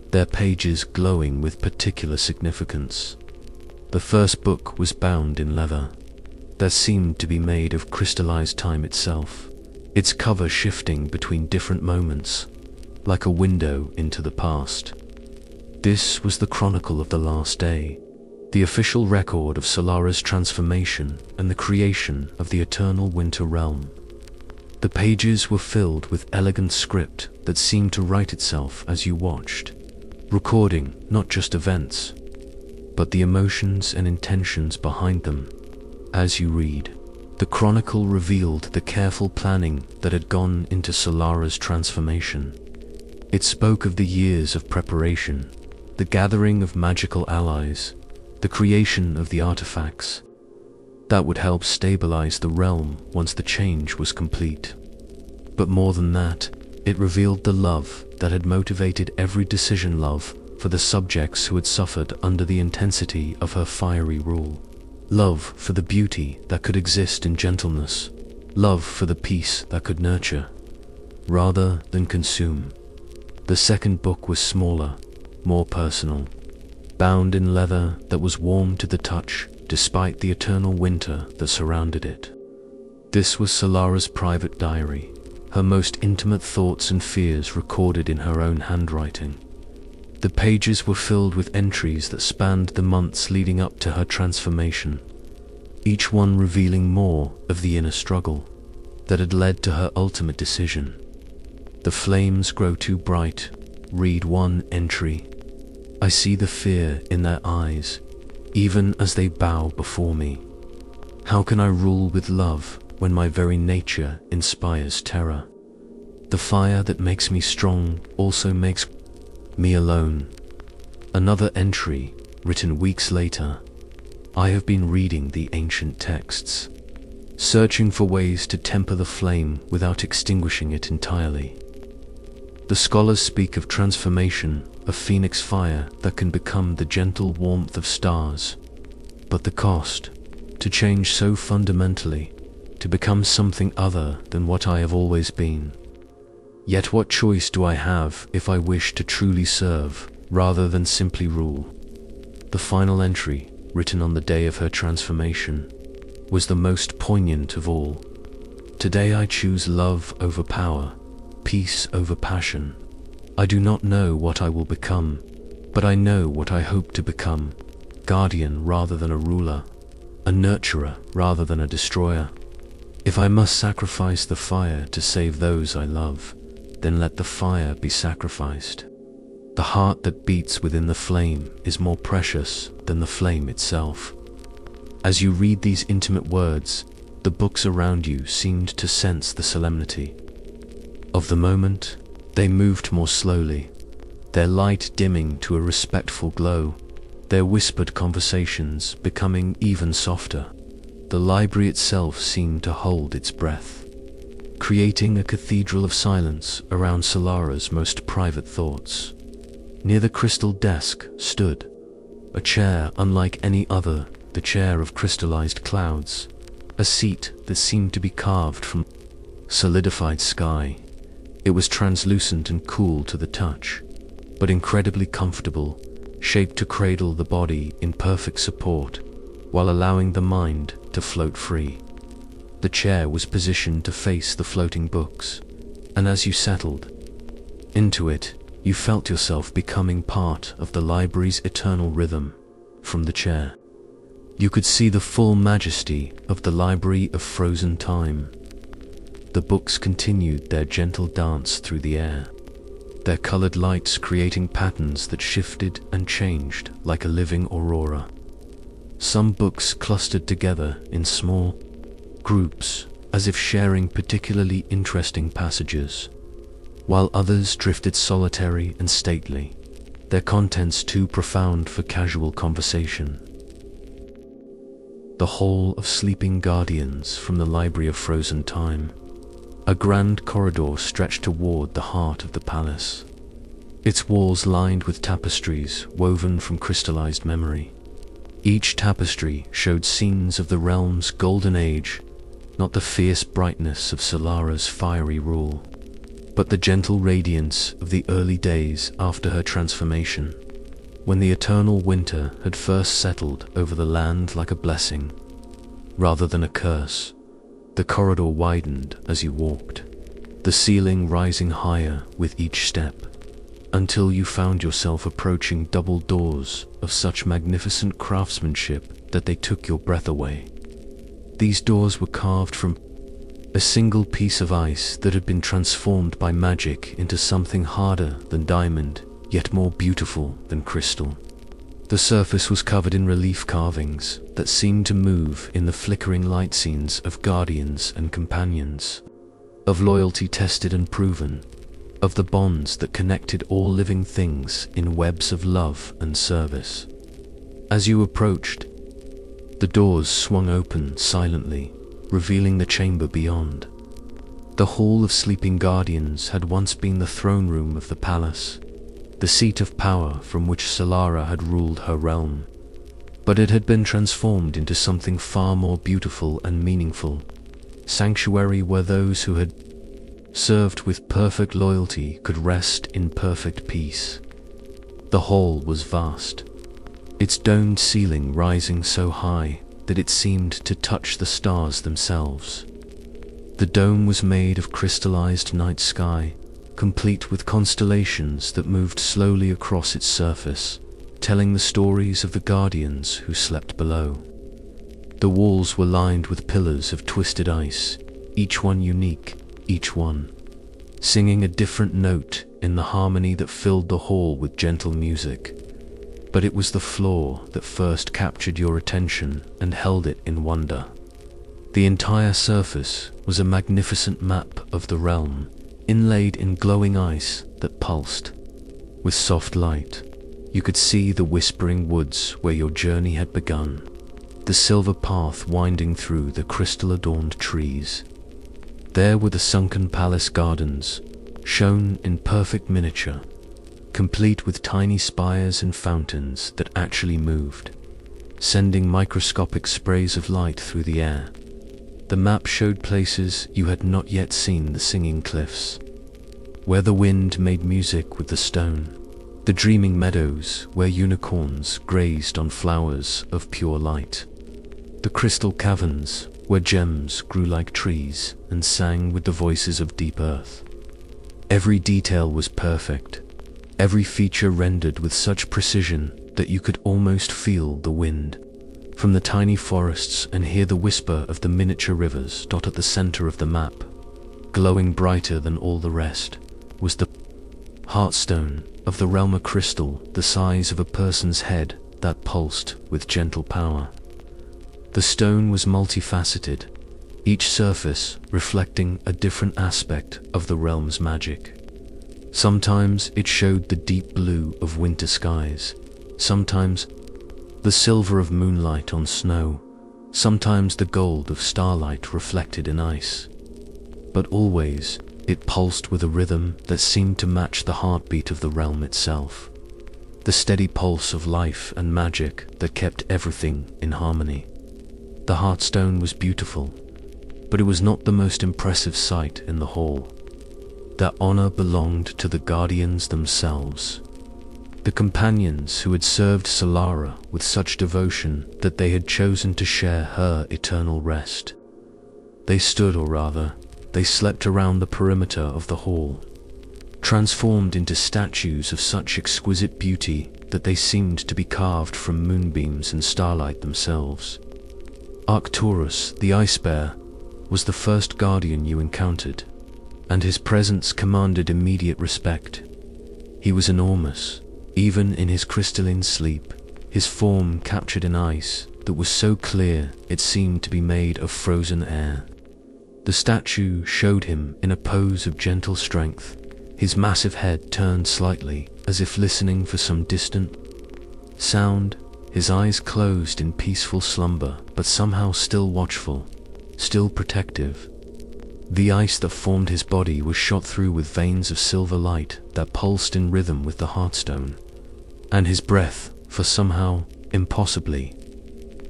their pages glowing with particular significance. The first book was bound in leather that seemed to be made of crystallized time itself, its cover shifting between different moments, like a window into the past. This was the chronicle of the last day, the official record of Solara's transformation and the creation of the eternal winter realm. The pages were filled with elegant script that seemed to write itself as you watched, recording not just events, but the emotions and intentions behind them. As you read, the chronicle revealed the careful planning that had gone into Solara's transformation. It spoke of the years of preparation, the gathering of magical allies, the creation of the artifacts that would help stabilize the realm once the change was complete. But more than that, it revealed the love that had motivated every decision, love for the subjects who had suffered under the intensity of her fiery rule, love for the beauty that could exist in gentleness, love for the peace that could nurture rather than consume. The second book was smaller, more personal, bound in leather that was warm to the touch despite the eternal winter that surrounded it. This was Solara's private diary, her most intimate thoughts and fears recorded in her own handwriting. The pages were filled with entries that spanned the months leading up to her transformation, each one revealing more of the inner struggle that had led to her ultimate decision. The flames grow too bright. Read one entry. I see the fear in their eyes, even as they bow before me. How can I rule with love when my very nature inspires terror? The fire that makes me strong also makes me alone. Another entry, written weeks later. I have been reading the ancient texts, searching for ways to temper the flame without extinguishing it entirely. The scholars speak of transformation, of phoenix fire that can become the gentle warmth of stars. But the cost, to change so fundamentally, to become something other than what I have always been. Yet what choice do I have if I wish to truly serve, rather than simply rule? The final entry, written on the day of her transformation, was the most poignant of all. Today I choose love over power, peace over passion. I do not know what I will become, but I know what I hope to become: guardian rather than a ruler, a nurturer rather than a destroyer. If I must sacrifice the fire to save those I love, then let the fire be sacrificed. The heart that beats within the flame is more precious than the flame itself. As you read these intimate words, the books around you seemed to sense the solemnity of the moment. They moved more slowly, their light dimming to a respectful glow, their whispered conversations becoming even softer. The library itself seemed to hold its breath, creating a cathedral of silence around Solara's most private thoughts. Near the crystal desk stood a chair unlike any other, the chair of crystallized clouds, a seat that seemed to be carved from solidified sky. It was translucent and cool to the touch, but incredibly comfortable, shaped to cradle the body in perfect support, while allowing the mind to float free. The chair was positioned to face the floating books, and as you settled into it, you felt yourself becoming part of the library's eternal rhythm. From the chair, you could see the full majesty of the library of frozen time. The books continued their gentle dance through the air, their colored lights creating patterns that shifted and changed like a living aurora. Some books clustered together in small groups, as if sharing particularly interesting passages, while others drifted solitary and stately, their contents too profound for casual conversation. The Hall of Sleeping Guardians from the Library of Frozen Time. A grand corridor stretched toward the heart of the palace, its walls lined with tapestries woven from crystallized memory. Each tapestry showed scenes of the realm's golden age, not the fierce brightness of Solara's fiery rule, but the gentle radiance of the early days after her transformation, when the eternal winter had first settled over the land like a blessing, rather than a curse. The corridor widened as you walked, the ceiling rising higher with each step, until you found yourself approaching double doors of such magnificent craftsmanship that they took your breath away. These doors were carved from a single piece of ice that had been transformed by magic into something harder than diamond, yet more beautiful than crystal. The surface was covered in relief carvings that seemed to move in the flickering light scenes of guardians and companions, of loyalty tested and proven, of the bonds that connected all living things in webs of love and service. As you approached, the doors swung open silently, revealing the chamber beyond. The Hall of Sleeping Guardians had once been the throne room of the palace, the seat of power from which Solara had ruled her realm. But it had been transformed into something far more beautiful and meaningful, sanctuary where those who had served with perfect loyalty could rest in perfect peace. The hall was vast, its domed ceiling rising so high that it seemed to touch the stars themselves. The dome was made of crystallized night sky, complete with constellations that moved slowly across its surface, telling the stories of the guardians who slept below. The walls were lined with pillars of twisted ice, each one unique, each one singing a different note in the harmony that filled the hall with gentle music. But it was the floor that first captured your attention and held it in wonder. The entire surface was a magnificent map of the realm, inlaid in glowing ice that pulsed. With soft light, you could see the whispering woods where your journey had begun, the silver path winding through the crystal-adorned trees. There were the sunken palace gardens, shown in perfect miniature, complete with tiny spires and fountains that actually moved, sending microscopic sprays of light through the air. The map showed places you had not yet seen: the singing cliffs, where the wind made music with the stone, the dreaming meadows where unicorns grazed on flowers of pure light, the crystal caverns where gems grew like trees and sang with the voices of deep earth. Every detail was perfect, every feature rendered with such precision that you could almost feel the wind from the tiny forests and hear the whisper of the miniature rivers. At the center of the map, glowing brighter than all the rest, was the heartstone of the realm, a crystal the size of a person's head that pulsed with gentle power. The stone was multifaceted, each surface reflecting a different aspect of the realm's magic. Sometimes it showed the deep blue of winter skies, sometimes the silver of moonlight on snow, sometimes the gold of starlight reflected in ice. But always, it pulsed with a rhythm that seemed to match the heartbeat of the realm itself, the steady pulse of life and magic that kept everything in harmony. The heartstone was beautiful, but it was not the most impressive sight in the hall. That honor belonged to the guardians themselves, the companions who had served Solara with such devotion that they had chosen to share her eternal rest. They stood, or rather, they slept around the perimeter of the hall, transformed into statues of such exquisite beauty that they seemed to be carved from moonbeams and starlight themselves. Arcturus, the Ice Bear, was the first guardian you encountered, and his presence commanded immediate respect. He was enormous, even in his crystalline sleep, his form captured in ice that was so clear it seemed to be made of frozen air. The statue showed him in a pose of gentle strength, his massive head turned slightly as if listening for some distant sound, his eyes closed in peaceful slumber, but somehow still watchful, still protective. The ice that formed his body was shot through with veins of silver light that pulsed in rhythm with the heartstone, and his breath, for somehow, impossibly,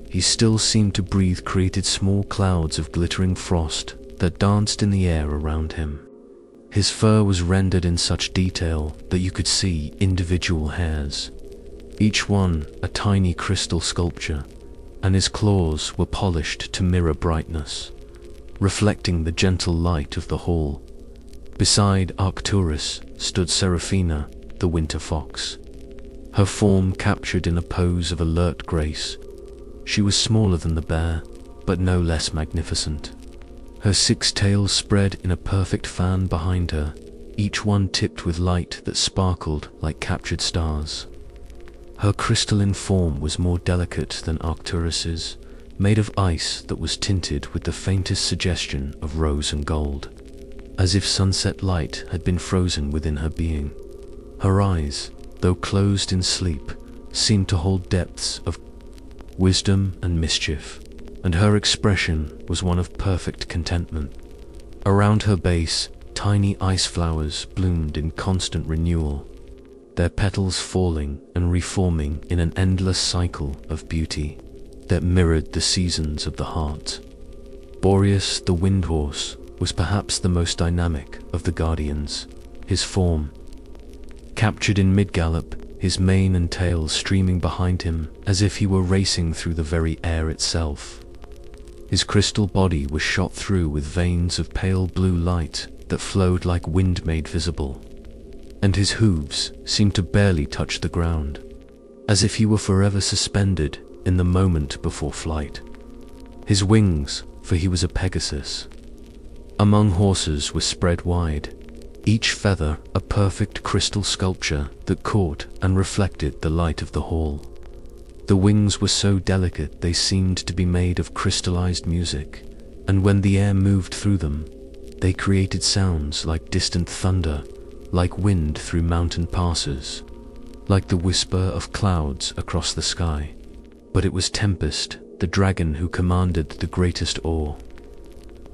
he still seemed to breathe, created small clouds of glittering frost that danced in the air around him. His fur was rendered in such detail that you could see individual hairs, each one a tiny crystal sculpture, and his claws were polished to mirror brightness, reflecting the gentle light of the hall. Beside Arcturus stood Seraphina, the winter fox, her form captured in a pose of alert grace. She was smaller than the bear, but no less magnificent. Her 6 tails spread in a perfect fan behind her, each one tipped with light that sparkled like captured stars. Her crystalline form was more delicate than Arcturus's, made of ice that was tinted with the faintest suggestion of rose and gold, as if sunset light had been frozen within her being. Her eyes, though closed in sleep, seemed to hold depths of wisdom and mischief, and her expression was one of perfect contentment. Around her base, tiny ice flowers bloomed in constant renewal, their petals falling and reforming in an endless cycle of beauty that mirrored the seasons of the heart. Boreas, the wind horse, was perhaps the most dynamic of the guardians. His form, captured in mid-gallop, his mane and tail streaming behind him as if he were racing through the very air itself. His crystal body was shot through with veins of pale blue light that flowed like wind made visible, and his hooves seemed to barely touch the ground, as if he were forever suspended in the moment before flight. His wings, for he was a Pegasus, among horses were spread wide, each feather a perfect crystal sculpture that caught and reflected the light of the hall. The wings were so delicate they seemed to be made of crystallized music, and when the air moved through them, they created sounds like distant thunder, like wind through mountain passes, like the whisper of clouds across the sky. But it was Tempest, the dragon, who commanded the greatest awe.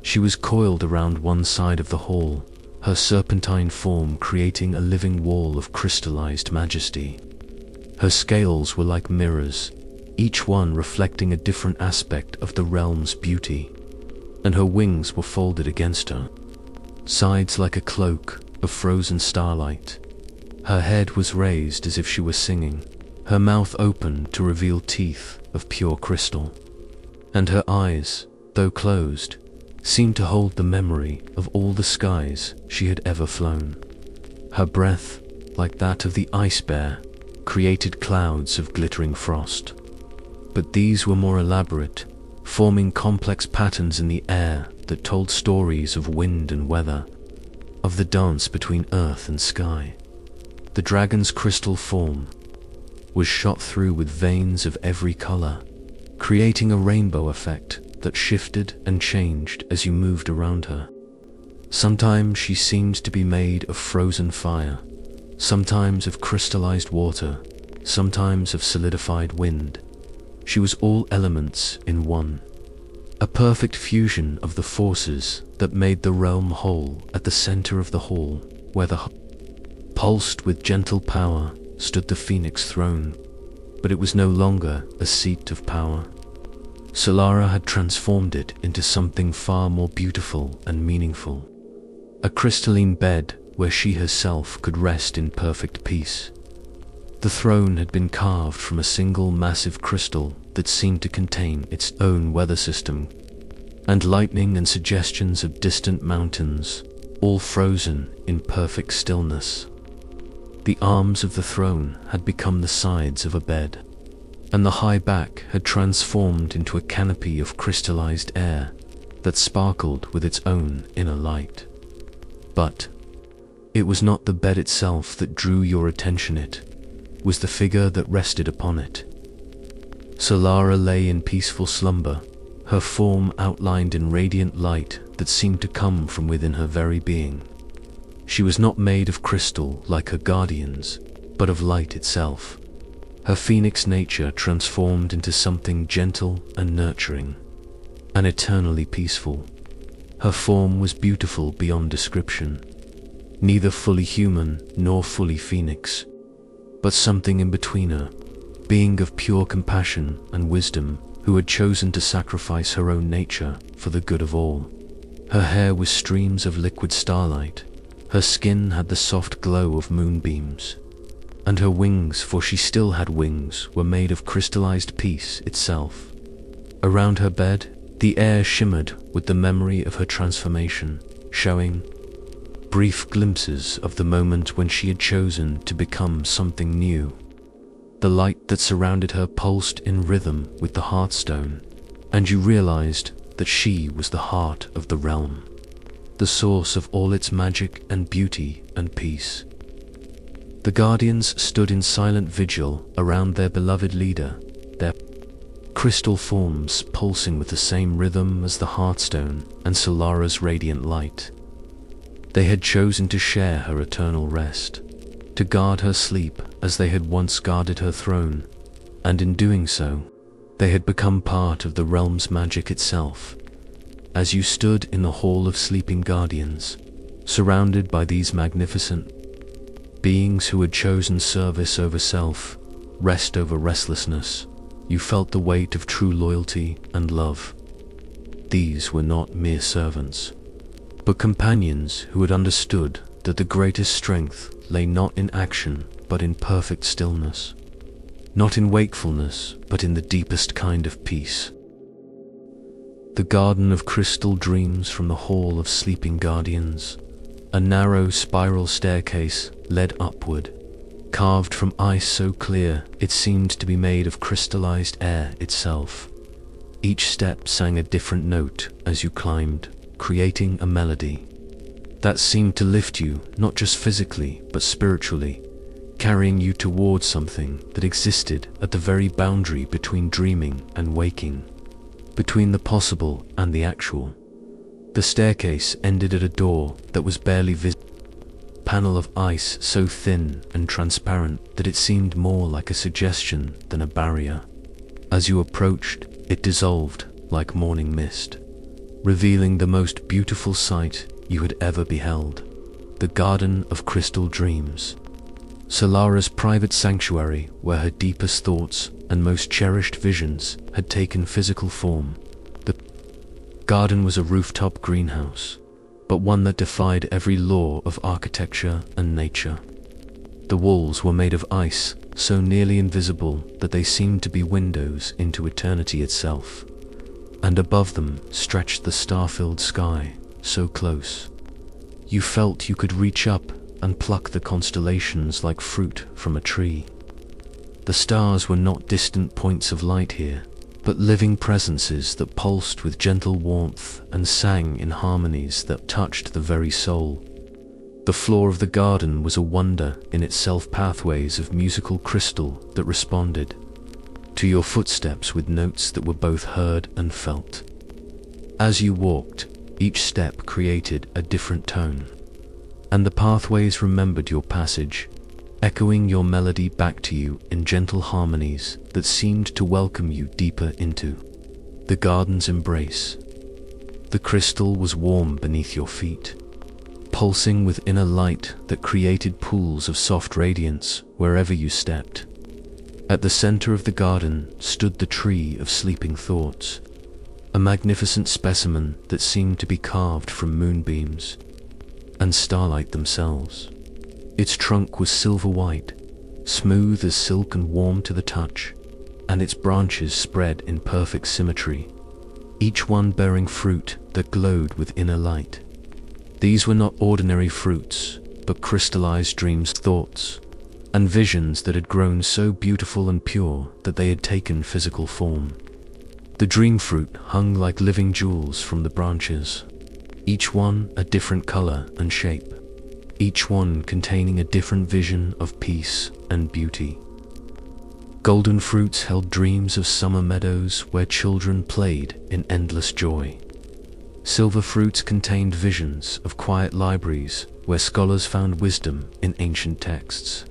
She was coiled around one side of the hall, her serpentine form creating a living wall of crystallized majesty. Her scales were like mirrors, each one reflecting a different aspect of the realm's beauty, and her wings were folded against her sides like a cloak of frozen starlight. Her head was raised as if she were singing, her mouth open to reveal teeth of pure crystal, and her eyes, though closed, seemed to hold the memory of all the skies she had ever flown. Her breath, like that of the ice bear, created clouds of glittering frost. But these were more elaborate, forming complex patterns in the air that told stories of wind and weather, of the dance between earth and sky. The dragon's crystal form was shot through with veins of every color, creating a rainbow effect that shifted and changed as you moved around her. Sometimes she seemed to be made of frozen fire, sometimes of crystallized water, sometimes of solidified wind. She was all elements in one, a perfect fusion of the forces that made the realm whole. At the center of the hall, where the pulsed with gentle power, stood the Phoenix throne, but it was no longer a seat of power. Solara had transformed it into something far more beautiful and meaningful, a crystalline bed where she herself could rest in perfect peace. The throne had been carved from a single massive crystal that seemed to contain its own weather system, and lightning and suggestions of distant mountains, all frozen in perfect stillness. The arms of the throne had become the sides of a bed, and the high back had transformed into a canopy of crystallized air that sparkled with its own inner light. But it was not the bed itself that drew your attention, it was the figure that rested upon it. Solara lay in peaceful slumber, her form outlined in radiant light that seemed to come from within her very being. She was not made of crystal like her guardians, but of light itself. Her phoenix nature transformed into something gentle and nurturing, and eternally peaceful. Her form was beautiful beyond description, neither fully human nor fully phoenix, but something in between, a being of pure compassion and wisdom who had chosen to sacrifice her own nature for the good of all. Her hair was streams of liquid starlight, her skin had the soft glow of moonbeams, and her wings, for she still had wings, were made of crystallized peace itself. Around her bed, the air shimmered with the memory of her transformation, showing brief glimpses of the moment when she had chosen to become something new. The light that surrounded her pulsed in rhythm with the heartstone, and you realized that she was the heart of the realm, the source of all its magic and beauty and peace. The guardians stood in silent vigil around their beloved leader, their crystal forms pulsing with the same rhythm as the heartstone and Solara's radiant light. They had chosen to share her eternal rest, to guard her sleep as they had once guarded her throne, and in doing so, they had become part of the realm's magic itself. As you stood in the Hall of Sleeping Guardians, surrounded by these magnificent beings who had chosen service over self, rest over restlessness, you felt the weight of true loyalty and love. These were not mere servants, but companions who had understood that the greatest strength lay not in action, but in perfect stillness. Not in wakefulness, but in the deepest kind of peace. The garden of crystal dreams from the hall of sleeping guardians. A narrow spiral staircase led upward, carved from ice so clear it seemed to be made of crystallized air itself. Each step sang a different note as you climbed, creating a melody that seemed to lift you, not just physically, but spiritually, carrying you towards something that existed at the very boundary between dreaming and waking, between the possible and the actual. The staircase ended at a door that was barely visible, a panel of ice so thin and transparent that it seemed more like a suggestion than a barrier. As you approached, it dissolved like morning mist, revealing the most beautiful sight you had ever beheld, the Garden of Crystal Dreams. Solara's private sanctuary where her deepest thoughts and most cherished visions had taken physical form. The garden was a rooftop greenhouse, but one that defied every law of architecture and nature. The walls were made of ice, so nearly invisible that they seemed to be windows into eternity itself. And above them stretched the star-filled sky, so close. You felt you could reach up and pluck the constellations like fruit from a tree. The stars were not distant points of light here, but living presences that pulsed with gentle warmth and sang in harmonies that touched the very soul. The floor of the garden was a wonder in itself, pathways of musical crystal that responded to your footsteps with notes that were both heard and felt. As you walked, each step created a different tone, and the pathways remembered your passage, echoing your melody back to you in gentle harmonies that seemed to welcome you deeper into the garden's embrace. The crystal was warm beneath your feet, pulsing with inner light that created pools of soft radiance wherever you stepped. At the center of the garden stood the tree of sleeping thoughts, a magnificent specimen that seemed to be carved from moonbeams and starlight themselves. Its trunk was silver white, smooth as silk and warm to the touch, and its branches spread in perfect symmetry, each one bearing fruit that glowed with inner light. These were not ordinary fruits, but crystallized dreams, thoughts, and visions that had grown so beautiful and pure that they had taken physical form. The dream fruit hung like living jewels from the branches, each one a different color and shape, each one containing a different vision of peace and beauty. Golden fruits held dreams of summer meadows where children played in endless joy. Silver fruits contained visions of quiet libraries where scholars found wisdom in ancient texts.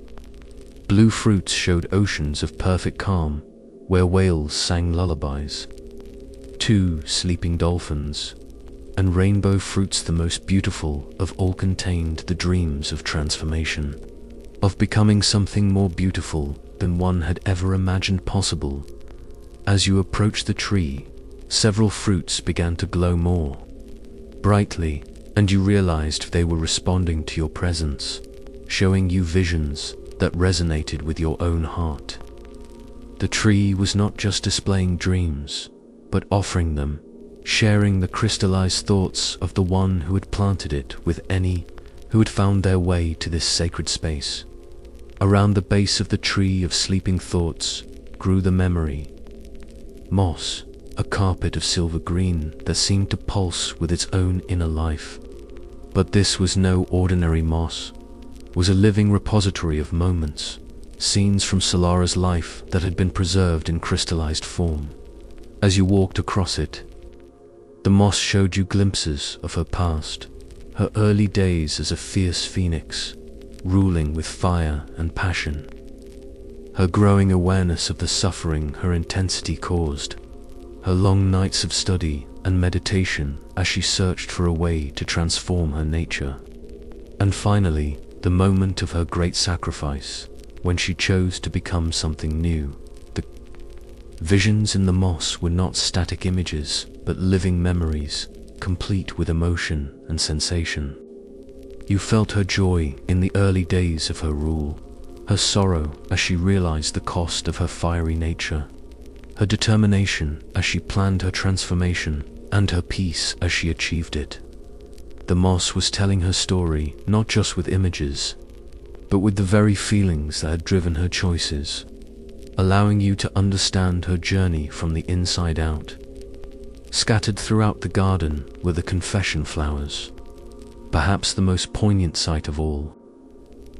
Blue fruits showed oceans of perfect calm where whales sang lullabies. Two sleeping dolphins, and rainbow fruits, the most beautiful of all, contained the dreams of transformation, of becoming something more beautiful than one had ever imagined possible. As you approached the tree, several fruits began to glow more brightly, and you realized they were responding to your presence, showing you visions that resonated with your own heart. The tree was not just displaying dreams, but offering them, sharing the crystallized thoughts of the one who had planted it with any who had found their way to this sacred space. Around the base of the tree of sleeping thoughts grew the memory moss, a carpet of silver green that seemed to pulse with its own inner life. But this was no ordinary moss, was a living repository of moments, scenes from Solara's life that had been preserved in crystallized form. As you walked across it, the moss showed you glimpses of her past, her early days as a fierce phoenix, ruling with fire and passion, her growing awareness of the suffering her intensity caused, her long nights of study and meditation as she searched for a way to transform her nature, and finally, the moment of her great sacrifice, when she chose to become something new. The visions in the moss were not static images, but living memories, complete with emotion and sensation. You felt her joy in the early days of her rule, her sorrow as she realized the cost of her fiery nature, her determination as she planned her transformation, and her peace as she achieved it. The moss was telling her story not just with images, but with the very feelings that had driven her choices, allowing you to understand her journey from the inside out. Scattered throughout the garden were the confession flowers, perhaps the most poignant sight of all.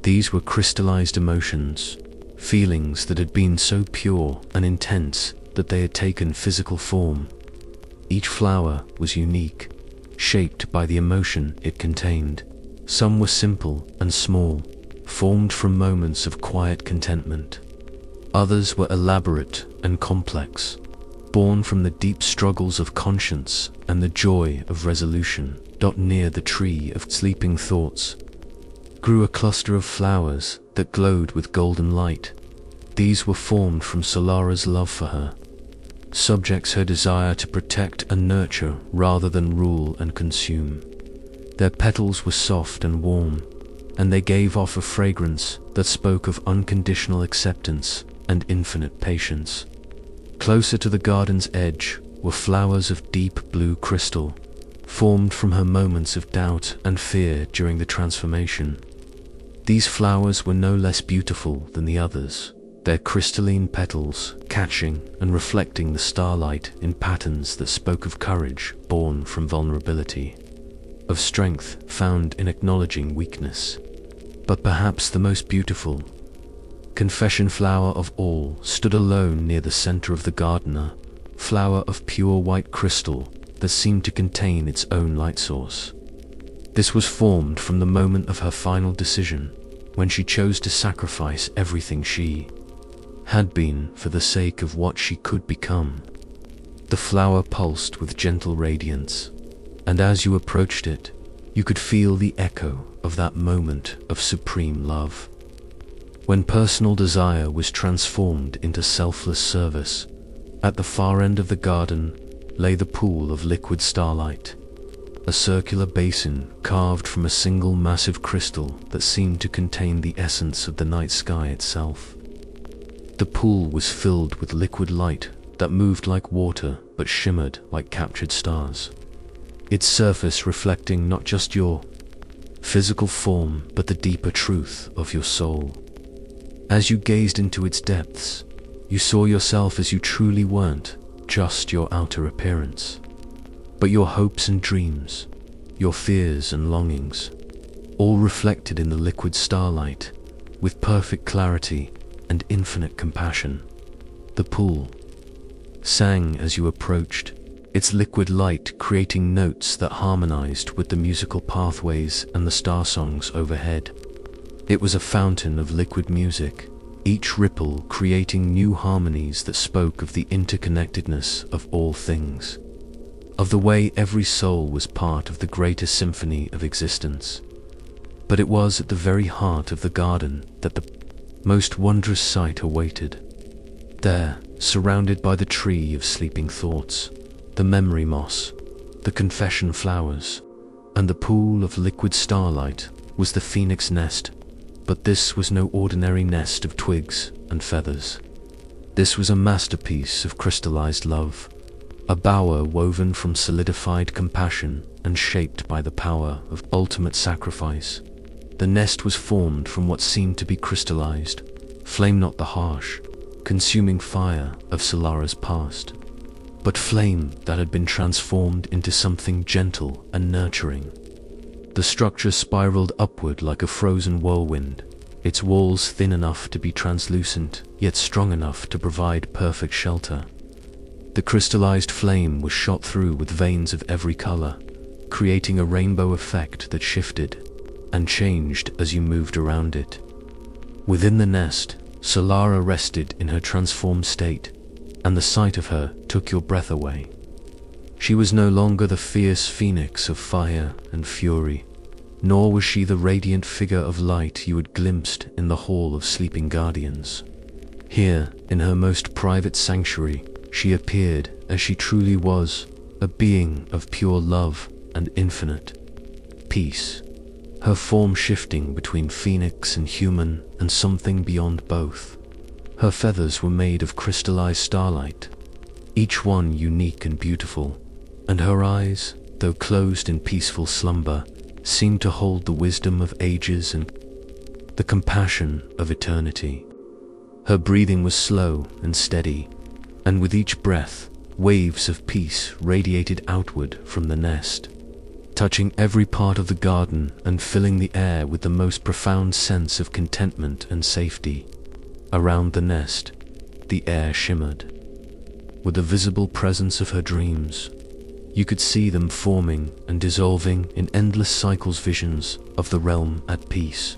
These were crystallized emotions, feelings that had been so pure and intense that they had taken physical form. Each flower was unique, shaped by the emotion it contained. Some were simple and small, formed from moments of quiet contentment. Others were elaborate and complex, born from the deep struggles of conscience and the joy of resolution. Near the tree of sleeping thoughts grew a cluster of flowers that glowed with golden light. These were formed from Solara's love for her, subjects her desire to protect and nurture rather than rule and consume. Their petals were soft and warm, and they gave off a fragrance that spoke of unconditional acceptance and infinite patience. Closer to the garden's edge were flowers of deep blue crystal, formed from her moments of doubt and fear during the transformation. These flowers were no less beautiful than the others, their crystalline petals catching and reflecting the starlight in patterns that spoke of courage born from vulnerability, of strength found in acknowledging weakness. But perhaps the most beautiful, confession flower of all, stood alone near the center of the garden, flower of pure white crystal that seemed to contain its own light source. This was formed from the moment of her final decision, when she chose to sacrifice everything she had been for the sake of what she could become. The flower pulsed with gentle radiance, and as you approached it, you could feel the echo of that moment of supreme love, when personal desire was transformed into selfless service. At the far end of the garden lay the pool of liquid starlight, a circular basin carved from a single massive crystal that seemed to contain the essence of the night sky itself. The pool was filled with liquid light that moved like water but shimmered like captured stars, its surface reflecting not just your physical form but the deeper truth of your soul. As you gazed into its depths, you saw yourself as you truly weren't just your outer appearance, but your hopes and dreams, your fears and longings, all reflected in the liquid starlight with perfect clarity and infinite compassion. The pool sang as you approached, its liquid light creating notes that harmonized with the musical pathways and the star songs overhead. It was a fountain of liquid music, each ripple creating new harmonies that spoke of the interconnectedness of all things, of the way every soul was part of the greatest symphony of existence. But it was at the very heart of the garden that the most wondrous sight awaited. There, surrounded by the tree of sleeping thoughts, the memory moss, the confession flowers, and the pool of liquid starlight, was the phoenix nest. But this was no ordinary nest of twigs and feathers. This was a masterpiece of crystallized love, a bower woven from solidified compassion and shaped by the power of ultimate sacrifice. The nest was formed from what seemed to be crystallized flame, not the harsh, consuming fire of Solara's past, but flame that had been transformed into something gentle and nurturing. The structure spiraled upward like a frozen whirlwind, its walls thin enough to be translucent, yet strong enough to provide perfect shelter. The crystallized flame was shot through with veins of every color, creating a rainbow effect that shifted and changed as you moved around it. Within the nest, Solara rested in her transformed state, and the sight of her took your breath away. She was no longer the fierce phoenix of fire and fury, nor was she the radiant figure of light you had glimpsed in the Hall of Sleeping Guardians. Here, in her most private sanctuary, she appeared as she truly was, a being of pure love and infinite peace. her form shifting between phoenix and human and something beyond both. Her feathers were made of crystallized starlight, each one unique and beautiful, and her eyes, though closed in peaceful slumber, seemed to hold the wisdom of ages and the compassion of eternity. Her breathing was slow and steady, and with each breath, waves of peace radiated outward from the nest, touching every part of the garden and filling the air with the most profound sense of contentment and safety. Around the nest, the air shimmered with the visible presence of her dreams. You could see them forming and dissolving in endless cycles, visions of the realm at peace,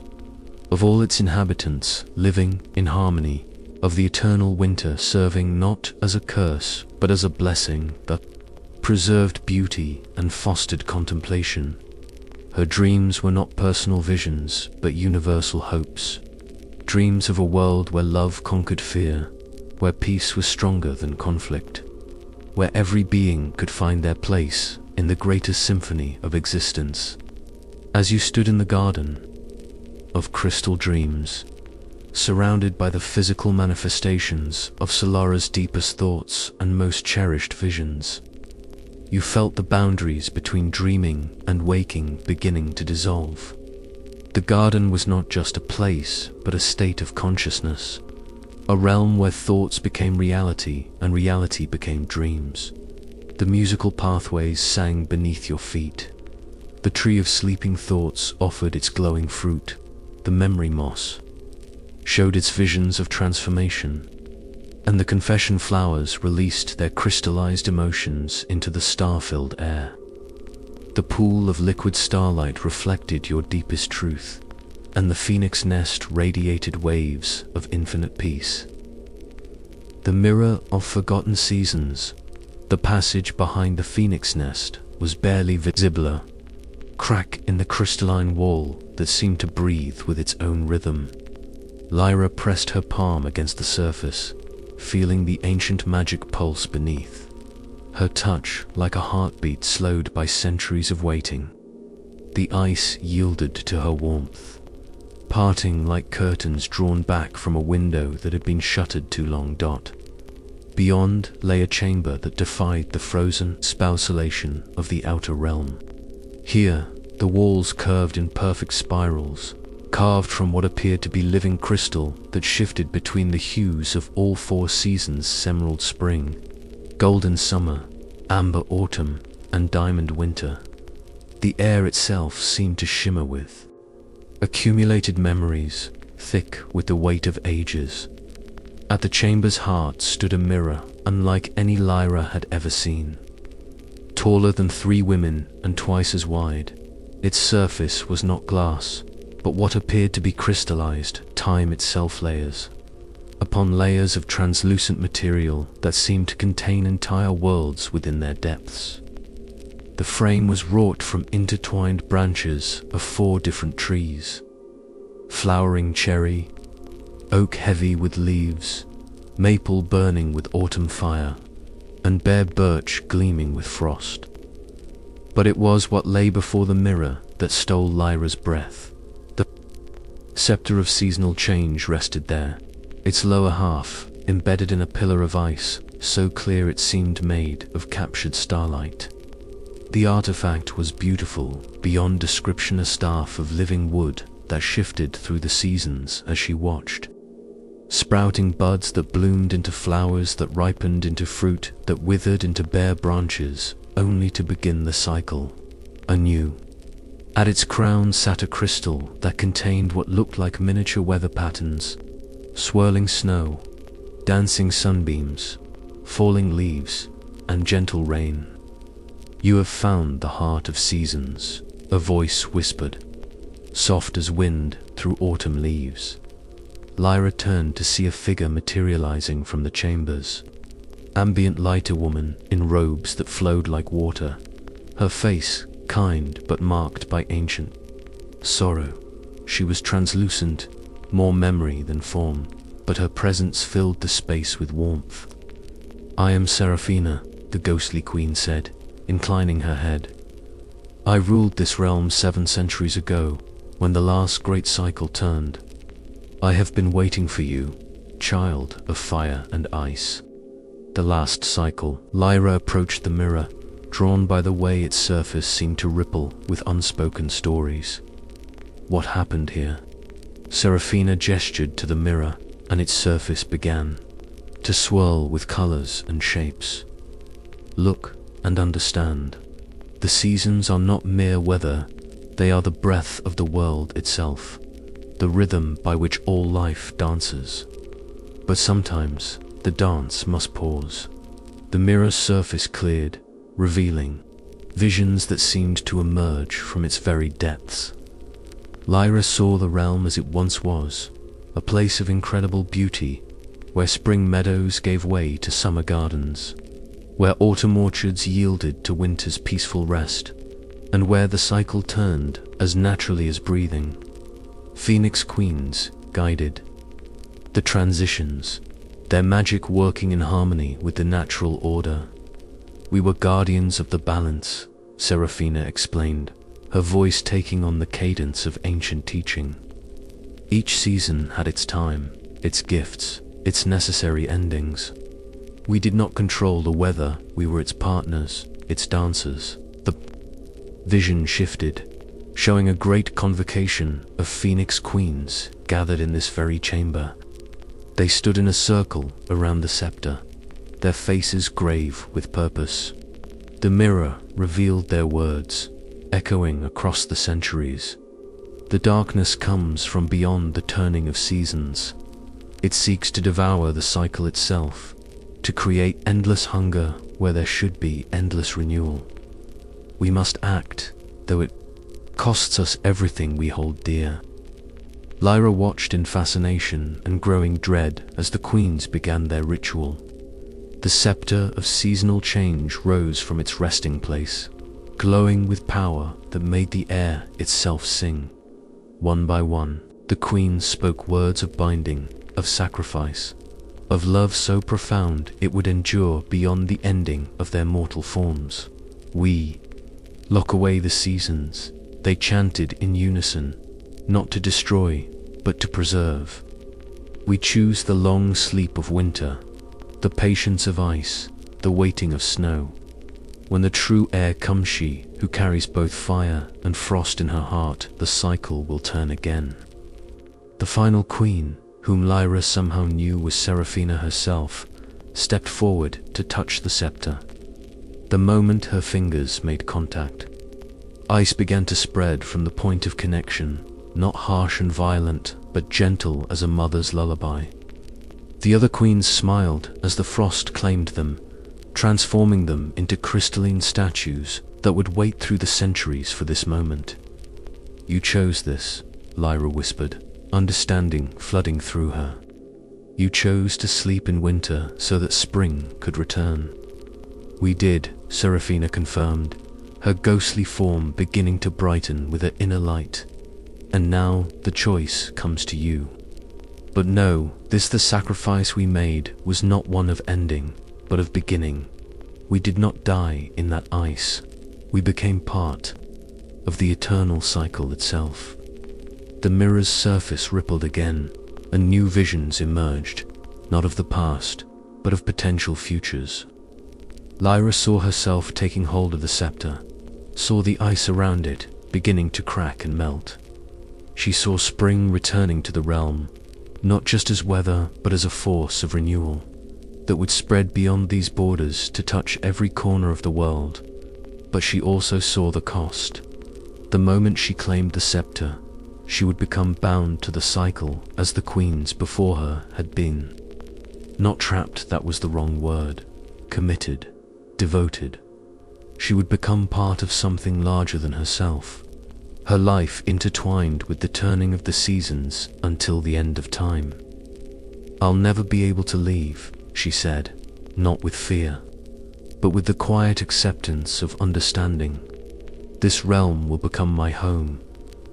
of all its inhabitants living in harmony, of the eternal winter serving not as a curse but as a blessing that preserved beauty and fostered contemplation. Her dreams were not personal visions but universal hopes, dreams of a world where love conquered fear, where peace was stronger than conflict, where every being could find their place in the greater symphony of existence. As you stood in the garden of crystal dreams, surrounded by the physical manifestations of Solara's deepest thoughts and most cherished visions, you felt the boundaries between dreaming and waking beginning to dissolve. The garden was not just a place, but a state of consciousness, a realm where thoughts became reality and reality became dreams. The musical pathways sang beneath your feet. The tree of sleeping thoughts offered its glowing fruit. The memory moss showed its visions of transformation, and the confession flowers released their crystallized emotions into the star-filled air. The pool of liquid starlight reflected your deepest truth, and the phoenix nest radiated waves of infinite peace. The mirror of forgotten seasons, the passage behind the phoenix nest, was barely visible, a crack in the crystalline wall that seemed to breathe with its own rhythm. Lyra pressed her palm against the surface, feeling the ancient magic pulse beneath. Her touch like a heartbeat slowed by centuries of waiting. The ice yielded to her warmth, parting like curtains drawn back from a window that had been shuttered too long. Beyond lay a chamber that defied the frozen spausolation of the outer realm. Here, the walls curved in perfect spirals, carved from what appeared to be living crystal that shifted between the hues of all four seasons: emerald spring, golden summer, amber autumn, and diamond winter. The air itself seemed to shimmer with accumulated memories, thick with the weight of ages. At the chamber's heart stood a mirror unlike any Lyra had ever seen. Taller than 3 women and twice as wide, its surface was not glass, but what appeared to be crystallized time itself, layers upon layers of translucent material that seemed to contain entire worlds within their depths. The frame was wrought from intertwined branches of 4 different trees: flowering cherry, oak heavy with leaves, maple burning with autumn fire, and bare birch gleaming with frost. But it was what lay before the mirror that stole Lyra's breath. The scepter of seasonal change rested there, its lower half embedded in a pillar of ice so clear it seemed made of captured starlight. The artifact was beautiful beyond description, a staff of living wood that shifted through the seasons as she watched. Sprouting buds that bloomed into flowers that ripened into fruit that withered into bare branches, only to begin the cycle anew. At its crown sat a crystal that contained what looked like miniature weather patterns: swirling snow, dancing sunbeams, falling leaves, and gentle rain. "You have found the heart of seasons," a voice whispered, soft as wind through autumn leaves. Lyra turned to see a figure materializing from the chambers. Ambient light, a woman in robes that flowed like water, her face kind but marked by ancient sorrow. She was translucent, more memory than form, but her presence filled the space with warmth. "I am Seraphina," the ghostly queen said, inclining her head. "I ruled this realm 7 centuries ago, when the last great cycle turned. I have been waiting for you, child of fire and ice. The last cycle. Lyra approached the mirror, drawn by the way its surface seemed to ripple with unspoken stories. What happened here? Seraphina gestured to the mirror, and its surface began to swirl with colors and shapes. Look and understand. The seasons are not mere weather, they are the breath of the world itself, the rhythm by which all life dances. But sometimes, the dance must pause. The mirror's surface cleared, revealing visions that seemed to emerge from its very depths. Lyra saw the realm as it once was, a place of incredible beauty, where spring meadows gave way to summer gardens, where autumn orchards yielded to winter's peaceful rest, and where the cycle turned as naturally as breathing. Phoenix queens guided the transitions, their magic working in harmony with the natural order. We were guardians of the balance, Seraphina explained, her voice taking on the cadence of ancient teaching. Each season had its time, its gifts, its necessary endings. We did not control the weather, we were its partners, its dancers. The vision shifted, showing a great convocation of Phoenix queens gathered in this very chamber. They stood in a circle around the scepter, their faces grave with purpose. The mirror revealed their words, echoing across the centuries. The darkness comes from beyond the turning of seasons. It seeks to devour the cycle itself, to create endless hunger where there should be endless renewal. We must act, though it costs us everything we hold dear. Lyra watched in fascination and growing dread as the queens began their ritual. The scepter of seasonal change rose from its resting place, glowing with power that made the air itself sing. One by one, the queens spoke words of binding, of sacrifice, of love so profound it would endure beyond the ending of their mortal forms. We lock away the seasons, they chanted in unison, not to destroy, but to preserve. We choose the long sleep of winter, the patience of ice, the waiting of snow. When the true heir comes, she who carries both fire and frost in her heart, the cycle will turn again. The final queen, whom Lyra somehow knew was Seraphina herself, stepped forward to touch the scepter. The moment her fingers made contact, ice began to spread from the point of connection, not harsh and violent, but gentle as a mother's lullaby. The other queens smiled as the frost claimed them, transforming them into crystalline statues that would wait through the centuries for this moment. You chose this, Lyra whispered, understanding flooding through her. You chose to sleep in winter so that spring could return. We did, Seraphina confirmed, her ghostly form beginning to brighten with her inner light. And now the choice comes to you. But know, the sacrifice we made was not one of ending, but of beginning. We did not die in that ice. We became part of the eternal cycle itself. The mirror's surface rippled again, and new visions emerged, not of the past, but of potential futures. Lyra saw herself taking hold of the scepter, saw the ice around it beginning to crack and melt. She saw spring returning to the realm, not just as weather, but as a force of renewal that would spread beyond these borders to touch every corner of the world. But she also saw the cost. The moment she claimed the scepter, she would become bound to the cycle as the queens before her had been. Not trapped, that was the wrong word. Committed, devoted. She would become part of something larger than herself. Her life intertwined with the turning of the seasons until the end of time. I'll never be able to leave, she said, not with fear, but with the quiet acceptance of understanding. This realm will become my home,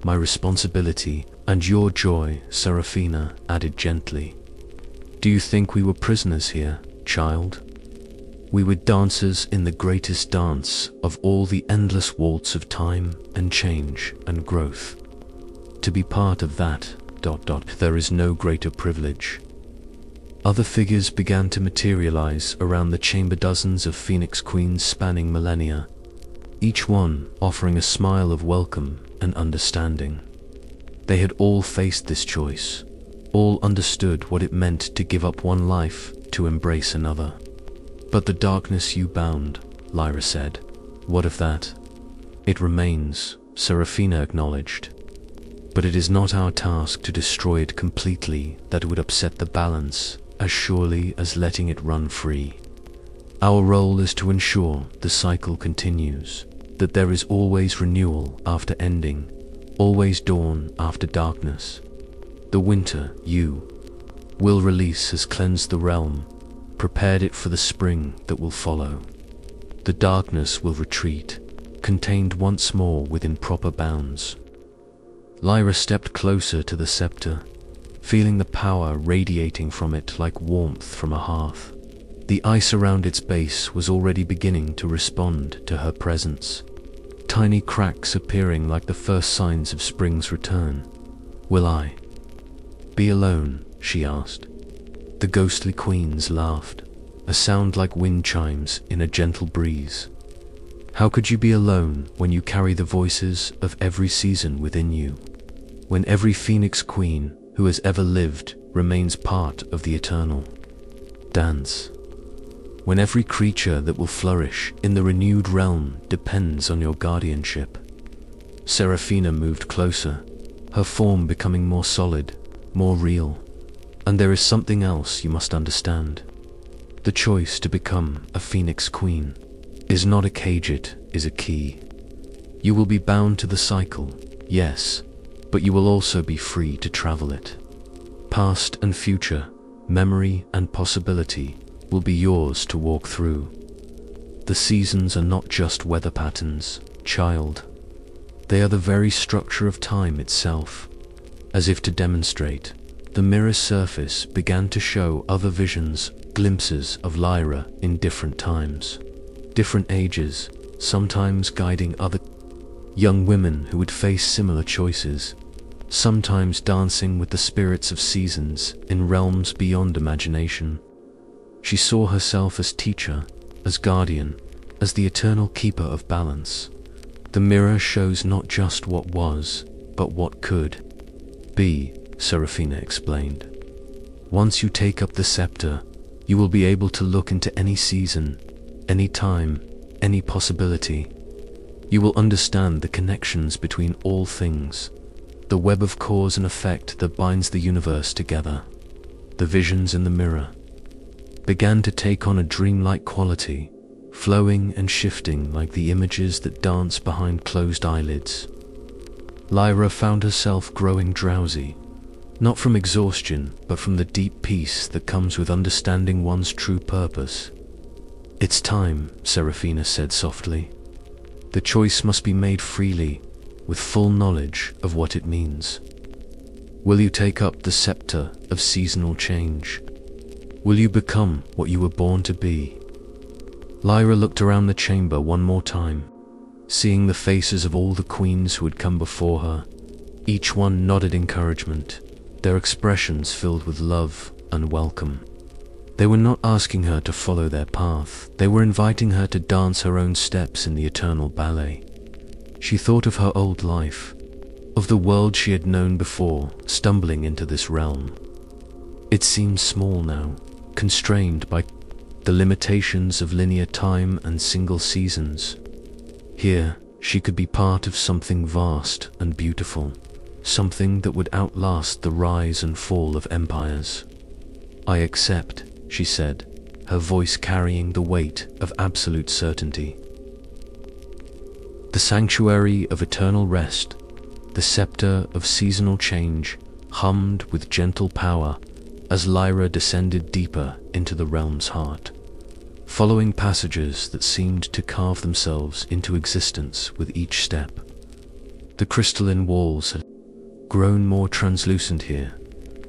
my responsibility, and your joy, Seraphina added gently. Do you think we were prisoners here, child? We were dancers in the greatest dance of all, the endless waltz of time and change and growth. To be part of that, there is no greater privilege. Other figures began to materialize around the chamber, dozens of Phoenix Queens spanning millennia, each one offering a smile of welcome and understanding. They had all faced this choice, all understood what it meant to give up one life to embrace another. But the darkness you bound, Lyra said. What of that? It remains, Serafina acknowledged. But it is not our task to destroy it completely. That would upset the balance as surely as letting it run free. Our role is to ensure the cycle continues, that there is always renewal after ending, always dawn after darkness. The winter you will release has cleansed the realm, prepared it for the spring that will follow. The darkness will retreat, contained once more within proper bounds. Lyra stepped closer to the scepter, feeling the power radiating from it like warmth from a hearth. The ice around its base was already beginning to respond to her presence, tiny cracks appearing like the first signs of spring's return. Will I be alone? She asked. The ghostly queens laughed, a sound like wind chimes in a gentle breeze. How could you be alone when you carry the voices of every season within you? When every Phoenix Queen who has ever lived remains part of the eternal dance. When every creature that will flourish in the renewed realm depends on your guardianship. Serafina moved closer, her form becoming more solid, more real. And there is something else you must understand. The choice to become a Phoenix Queen is not a cage, it is a key. You will be bound to the cycle, yes, but you will also be free to travel it. Past and future, memory and possibility will be yours to walk through. The seasons are not just weather patterns, child. They are the very structure of time itself. As if to demonstrate, the mirror's surface began to show other visions, glimpses of Lyra in different times, different ages, sometimes guiding other young women who would face similar choices, sometimes dancing with the spirits of seasons in realms beyond imagination. She saw herself as teacher, as guardian, as the eternal keeper of balance. The mirror shows not just what was, but what could be, Serafina explained. Once you take up the scepter, you will be able to look into any season, any time, any possibility. You will understand the connections between all things, the web of cause and effect that binds the universe together. The visions in the mirror began to take on a dreamlike quality, flowing and shifting like the images that dance behind closed eyelids. Lyra found herself growing drowsy, not from exhaustion, but from the deep peace that comes with understanding one's true purpose. It's time, Serafina said softly. The choice must be made freely, with full knowledge of what it means. Will you take up the scepter of seasonal change? Will you become what you were born to be? Lyra looked around the chamber one more time, seeing the faces of all the queens who had come before her. Each one nodded encouragement, their expressions filled with love and welcome. They were not asking her to follow their path, they were inviting her to dance her own steps in the eternal ballet. She thought of her old life, of the world she had known before stumbling into this realm. It seemed small now, constrained by the limitations of linear time and single seasons. Here, she could be part of something vast and beautiful, something that would outlast the rise and fall of empires. I accept, she said, her voice carrying the weight of absolute certainty. The sanctuary of eternal rest, the scepter of seasonal change, hummed with gentle power as Lyra descended deeper into the realm's heart, following passages that seemed to carve themselves into existence with each step. The crystalline walls had grown more translucent here,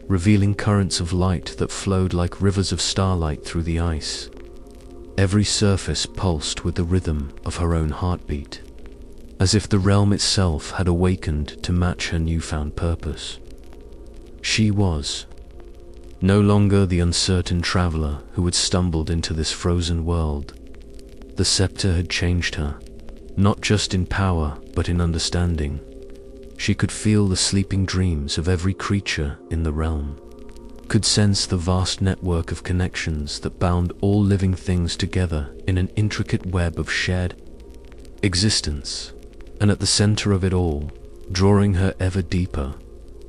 revealing currents of light that flowed like rivers of starlight through the ice. Every surface pulsed with the rhythm of her own heartbeat. as if the realm itself had awakened to match her newfound purpose. She was no longer the uncertain traveler who had stumbled into this frozen world. The scepter had changed her, not just in power, but in understanding. She could feel the sleeping dreams of every creature in the realm, could sense the vast network of connections that bound all living things together in an intricate web of shared existence. And at the center of it all, drawing her ever deeper,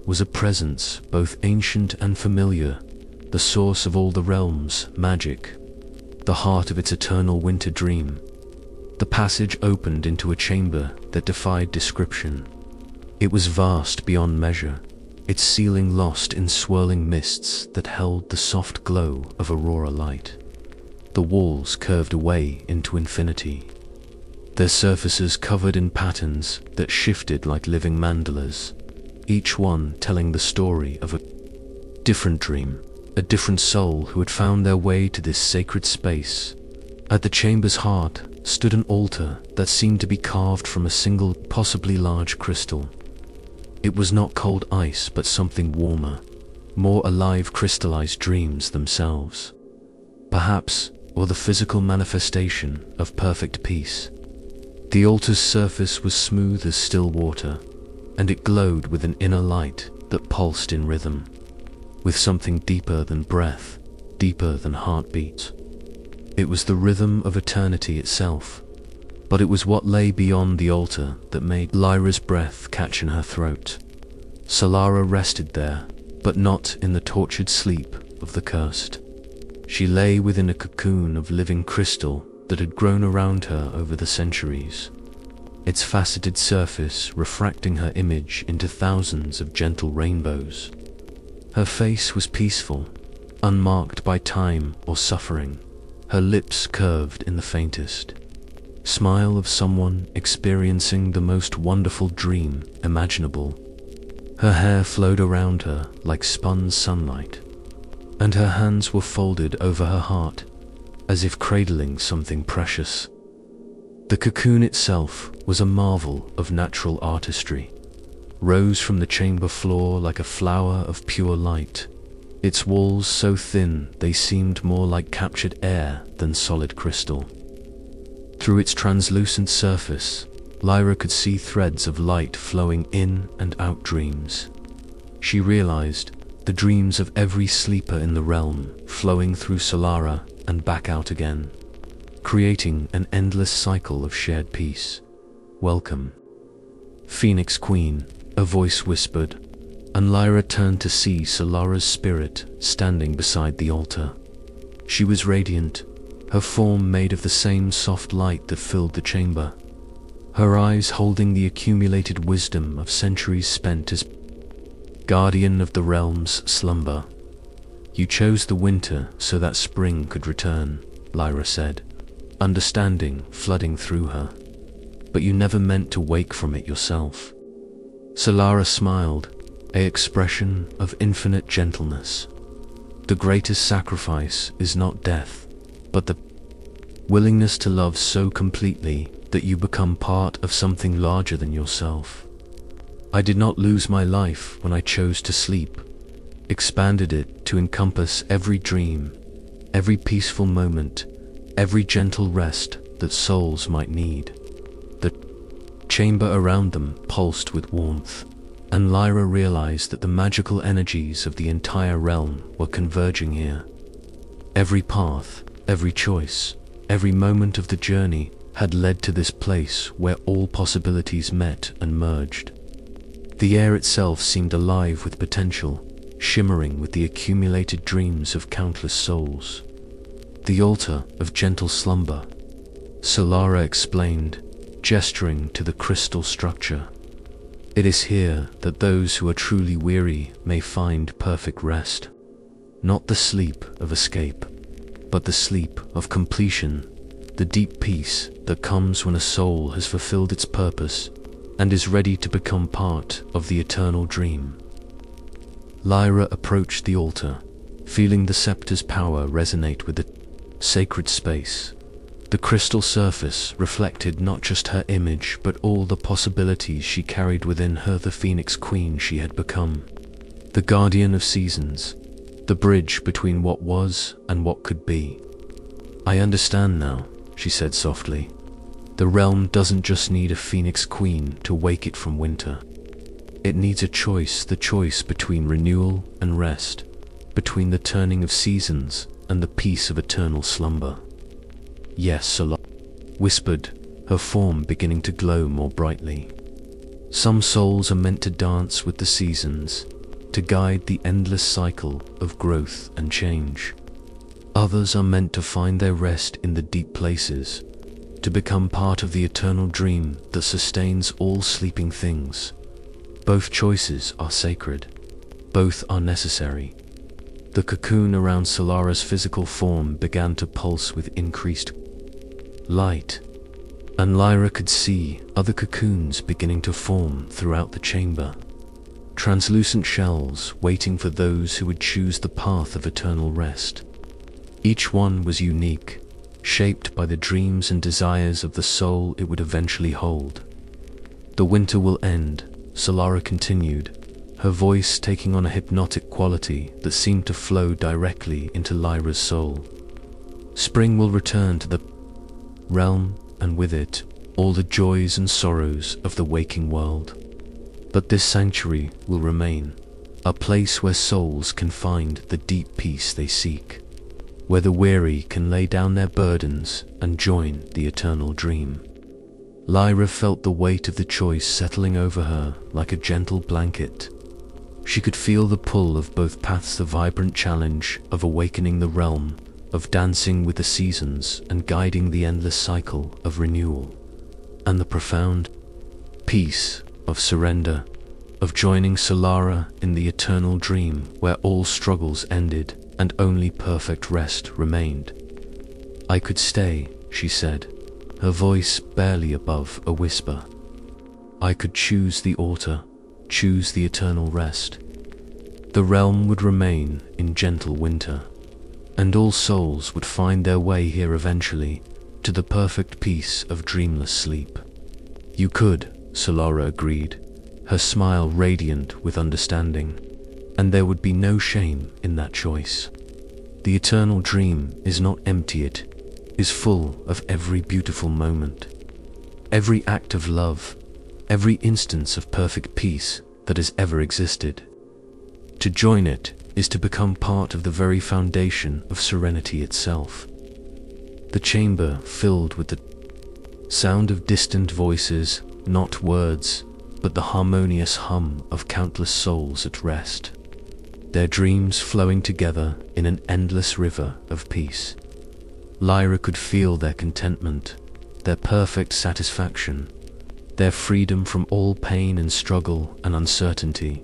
was a presence both ancient and familiar, the source of all the realm's magic, the heart of its eternal winter dream. The passage opened into a chamber that defied description. It was vast beyond measure, its ceiling lost in swirling mists that held the soft glow of aurora light. The walls curved away into infinity, their surfaces covered in patterns that shifted like living mandalas, each one telling the story of a different dream, a different soul who had found their way to this sacred space. At the chamber's heart stood an altar that seemed to be carved from a single, possibly large crystal. It was not cold ice, but something warmer, more alive, crystallized dreams themselves, perhaps, or the physical manifestation of perfect peace. The altar's surface was smooth as still water, and it glowed with an inner light that pulsed in rhythm, with something deeper than breath, deeper than heartbeat. It was the rhythm of eternity itself, but it was what lay beyond the altar that made Lyra's breath catch in her throat. Solara rested there, but not in the tortured sleep of the cursed. She lay within a cocoon of living crystal that had grown around her over the centuries, its faceted surface refracting her image into thousands of gentle rainbows. Her face was peaceful, unmarked by time or suffering, her lips curved in the faintest smile of someone experiencing the most wonderful dream imaginable. Her hair flowed around her like spun sunlight, and her hands were folded over her heart, as if cradling something precious. The cocoon itself was a marvel of natural artistry, rose from the chamber floor like a flower of pure light, its walls so thin they seemed more like captured air than solid crystal. Through its translucent surface, Lyra could see threads of light flowing in and out dreams. She realized the dreams of every sleeper in the realm flowing through Solara and back out again, creating an endless cycle of shared peace. "Welcome, Phoenix Queen," a voice whispered, and Lyra turned to see Solara's spirit standing beside the altar. She was radiant, her form made of the same soft light that filled the chamber, her eyes holding the accumulated wisdom of centuries spent as guardian of the realm's slumber. "You chose the winter so that spring could return," Lyra said, understanding flooding through her. "But you never meant to wake from it yourself." Solara smiled, an expression of infinite gentleness. "The greatest sacrifice is not death, but the willingness to love so completely that you become part of something larger than yourself. I did not lose my life when I chose to sleep, expanded it to encompass every dream, every peaceful moment, every gentle rest that souls might need." The chamber around them pulsed with warmth, and Lyra realized that the magical energies of the entire realm were converging here. Every path, every choice, every moment of the journey had led to this place where all possibilities met and merged. The air itself seemed alive with potential, shimmering with the accumulated dreams of countless souls. "The altar of gentle slumber," Solara explained, gesturing to the crystal structure. "It is here that those who are truly weary may find perfect rest. Not the sleep of escape, but the sleep of completion, the deep peace that comes when a soul has fulfilled its purpose and is ready to become part of the eternal dream." Lyra approached the altar, feeling the scepter's power resonate with the sacred space. The crystal surface reflected not just her image, but all the possibilities she carried within her, the Phoenix Queen she had become. The guardian of seasons, the bridge between what was and what could be. I understand now, she said softly. The realm doesn't just need a Phoenix Queen to wake it from winter. It needs a choice, the choice between renewal and rest, between the turning of seasons and the peace of eternal slumber. Yes, Solara whispered, her form beginning to glow more brightly. Some souls are meant to dance with the seasons, to guide the endless cycle of growth and change. Others are meant to find their rest in the deep places, to become part of the eternal dream that sustains all sleeping things. Both choices are sacred. Both are necessary. The cocoon around Solara's physical form began to pulse with increased light, and Lyra could see other cocoons beginning to form throughout the chamber. Translucent shells waiting for those who would choose the path of eternal rest. Each one was unique, shaped by the dreams and desires of the soul it would eventually hold. The winter will end, Solara continued, her voice taking on a hypnotic quality that seemed to flow directly into Lyra's soul. Spring will return to the realm, and with it, all the joys and sorrows of the waking world. But this sanctuary will remain, a place where souls can find the deep peace they seek, where the weary can lay down their burdens and join the eternal dream. Lyra felt the weight of the choice settling over her like a gentle blanket. She could feel the pull of both paths, the vibrant challenge of awakening the realm, of dancing with the seasons and guiding the endless cycle of renewal, and the profound peace of surrender, of joining Solara in the eternal dream where all struggles ended and only perfect rest remained. I could stay, she said, her voice barely above a whisper. I could choose the altar, choose the eternal rest. The realm would remain in gentle winter, and all souls would find their way here eventually, to the perfect peace of dreamless sleep. You could, Solara agreed, her smile radiant with understanding, and there would be no shame in that choice. The eternal dream is not empty, it is full of every beautiful moment, every act of love, every instance of perfect peace that has ever existed. To join it is to become part of the very foundation of serenity itself. The chamber filled with the sound of distant voices, not words, but the harmonious hum of countless souls at rest, their dreams flowing together in an endless river of peace. Lyra could feel their contentment, their perfect satisfaction, their freedom from all pain and struggle and uncertainty.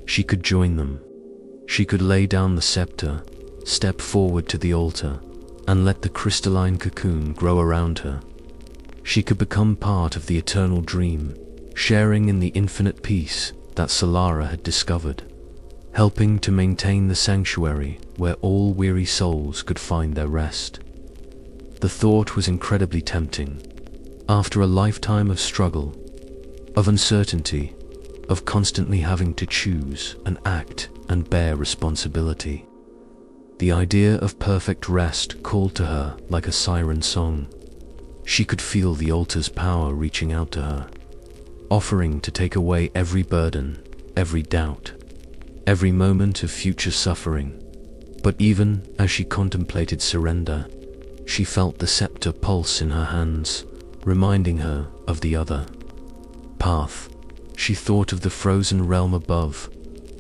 She could join them. She could lay down the scepter, step forward to the altar, and let the crystalline cocoon grow around her. She could become part of the eternal dream, sharing in the infinite peace that Solara had discovered, helping to maintain the sanctuary where all weary souls could find their rest. The thought was incredibly tempting. After a lifetime of struggle, of uncertainty, of constantly having to choose and act and bear responsibility, the idea of perfect rest called to her like a siren song. She could feel the altar's power reaching out to her, offering to take away every burden, every doubt, every moment of future suffering. But even as she contemplated surrender, she felt the scepter pulse in her hands, reminding her of the other path. She thought of the frozen realm above,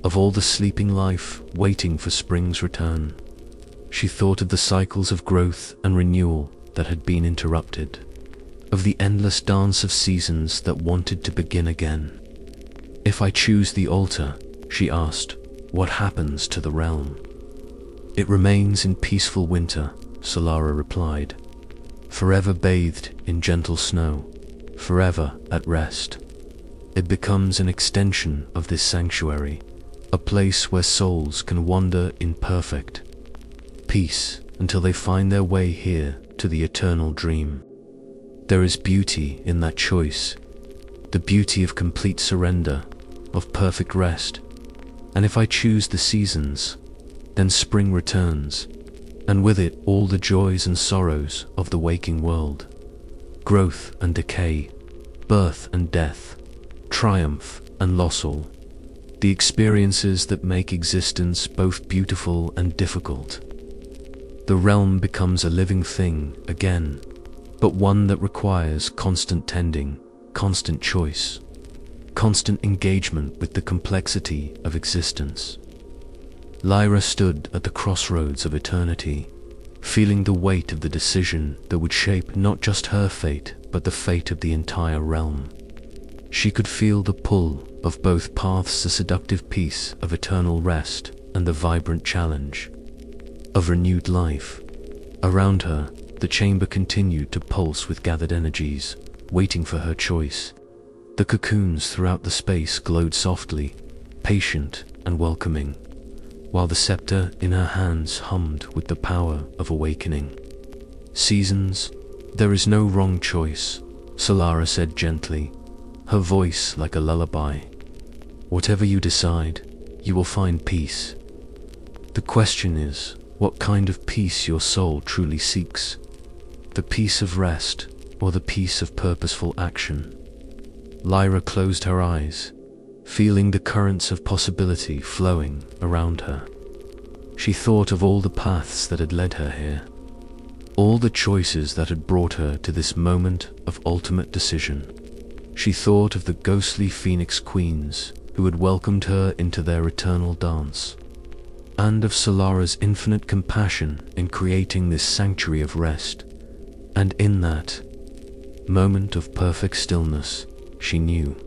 of all the sleeping life waiting for spring's return. She thought of the cycles of growth and renewal that had been interrupted, of the endless dance of seasons that wanted to begin again. If I choose the altar, she asked, what happens to the realm? It remains in peaceful winter, Solara replied, forever bathed in gentle snow, forever at rest. It becomes an extension of this sanctuary, a place where souls can wander in perfect peace until they find their way here to the eternal dream. There is beauty in that choice, the beauty of complete surrender, of perfect rest. And if I choose the seasons, then spring returns, and with it all the joys and sorrows of the waking world. Growth and decay, birth and death, triumph and loss all. The experiences that make existence both beautiful and difficult. The realm becomes a living thing again, but one that requires constant tending, constant choice, constant engagement with the complexity of existence. Lyra stood at the crossroads of eternity, feeling the weight of the decision that would shape not just her fate, but the fate of the entire realm. She could feel the pull of both paths, the seductive peace of eternal rest and the vibrant challenge of renewed life. Around her, the chamber continued to pulse with gathered energies, waiting for her choice. The cocoons throughout the space glowed softly, patient and welcoming, while the scepter in her hands hummed with the power of awakening. Seasons, there is no wrong choice, Solara said gently, her voice like a lullaby. Whatever you decide, you will find peace. The question is, what kind of peace your soul truly seeks? The peace of rest, or the peace of purposeful action? Lyra closed her eyes, feeling the currents of possibility flowing around her. She thought of all the paths that had led her here, all the choices that had brought her to this moment of ultimate decision. She thought of the ghostly phoenix queens who had welcomed her into their eternal dance, and of Solara's infinite compassion in creating this sanctuary of rest. And in that moment of perfect stillness, she knew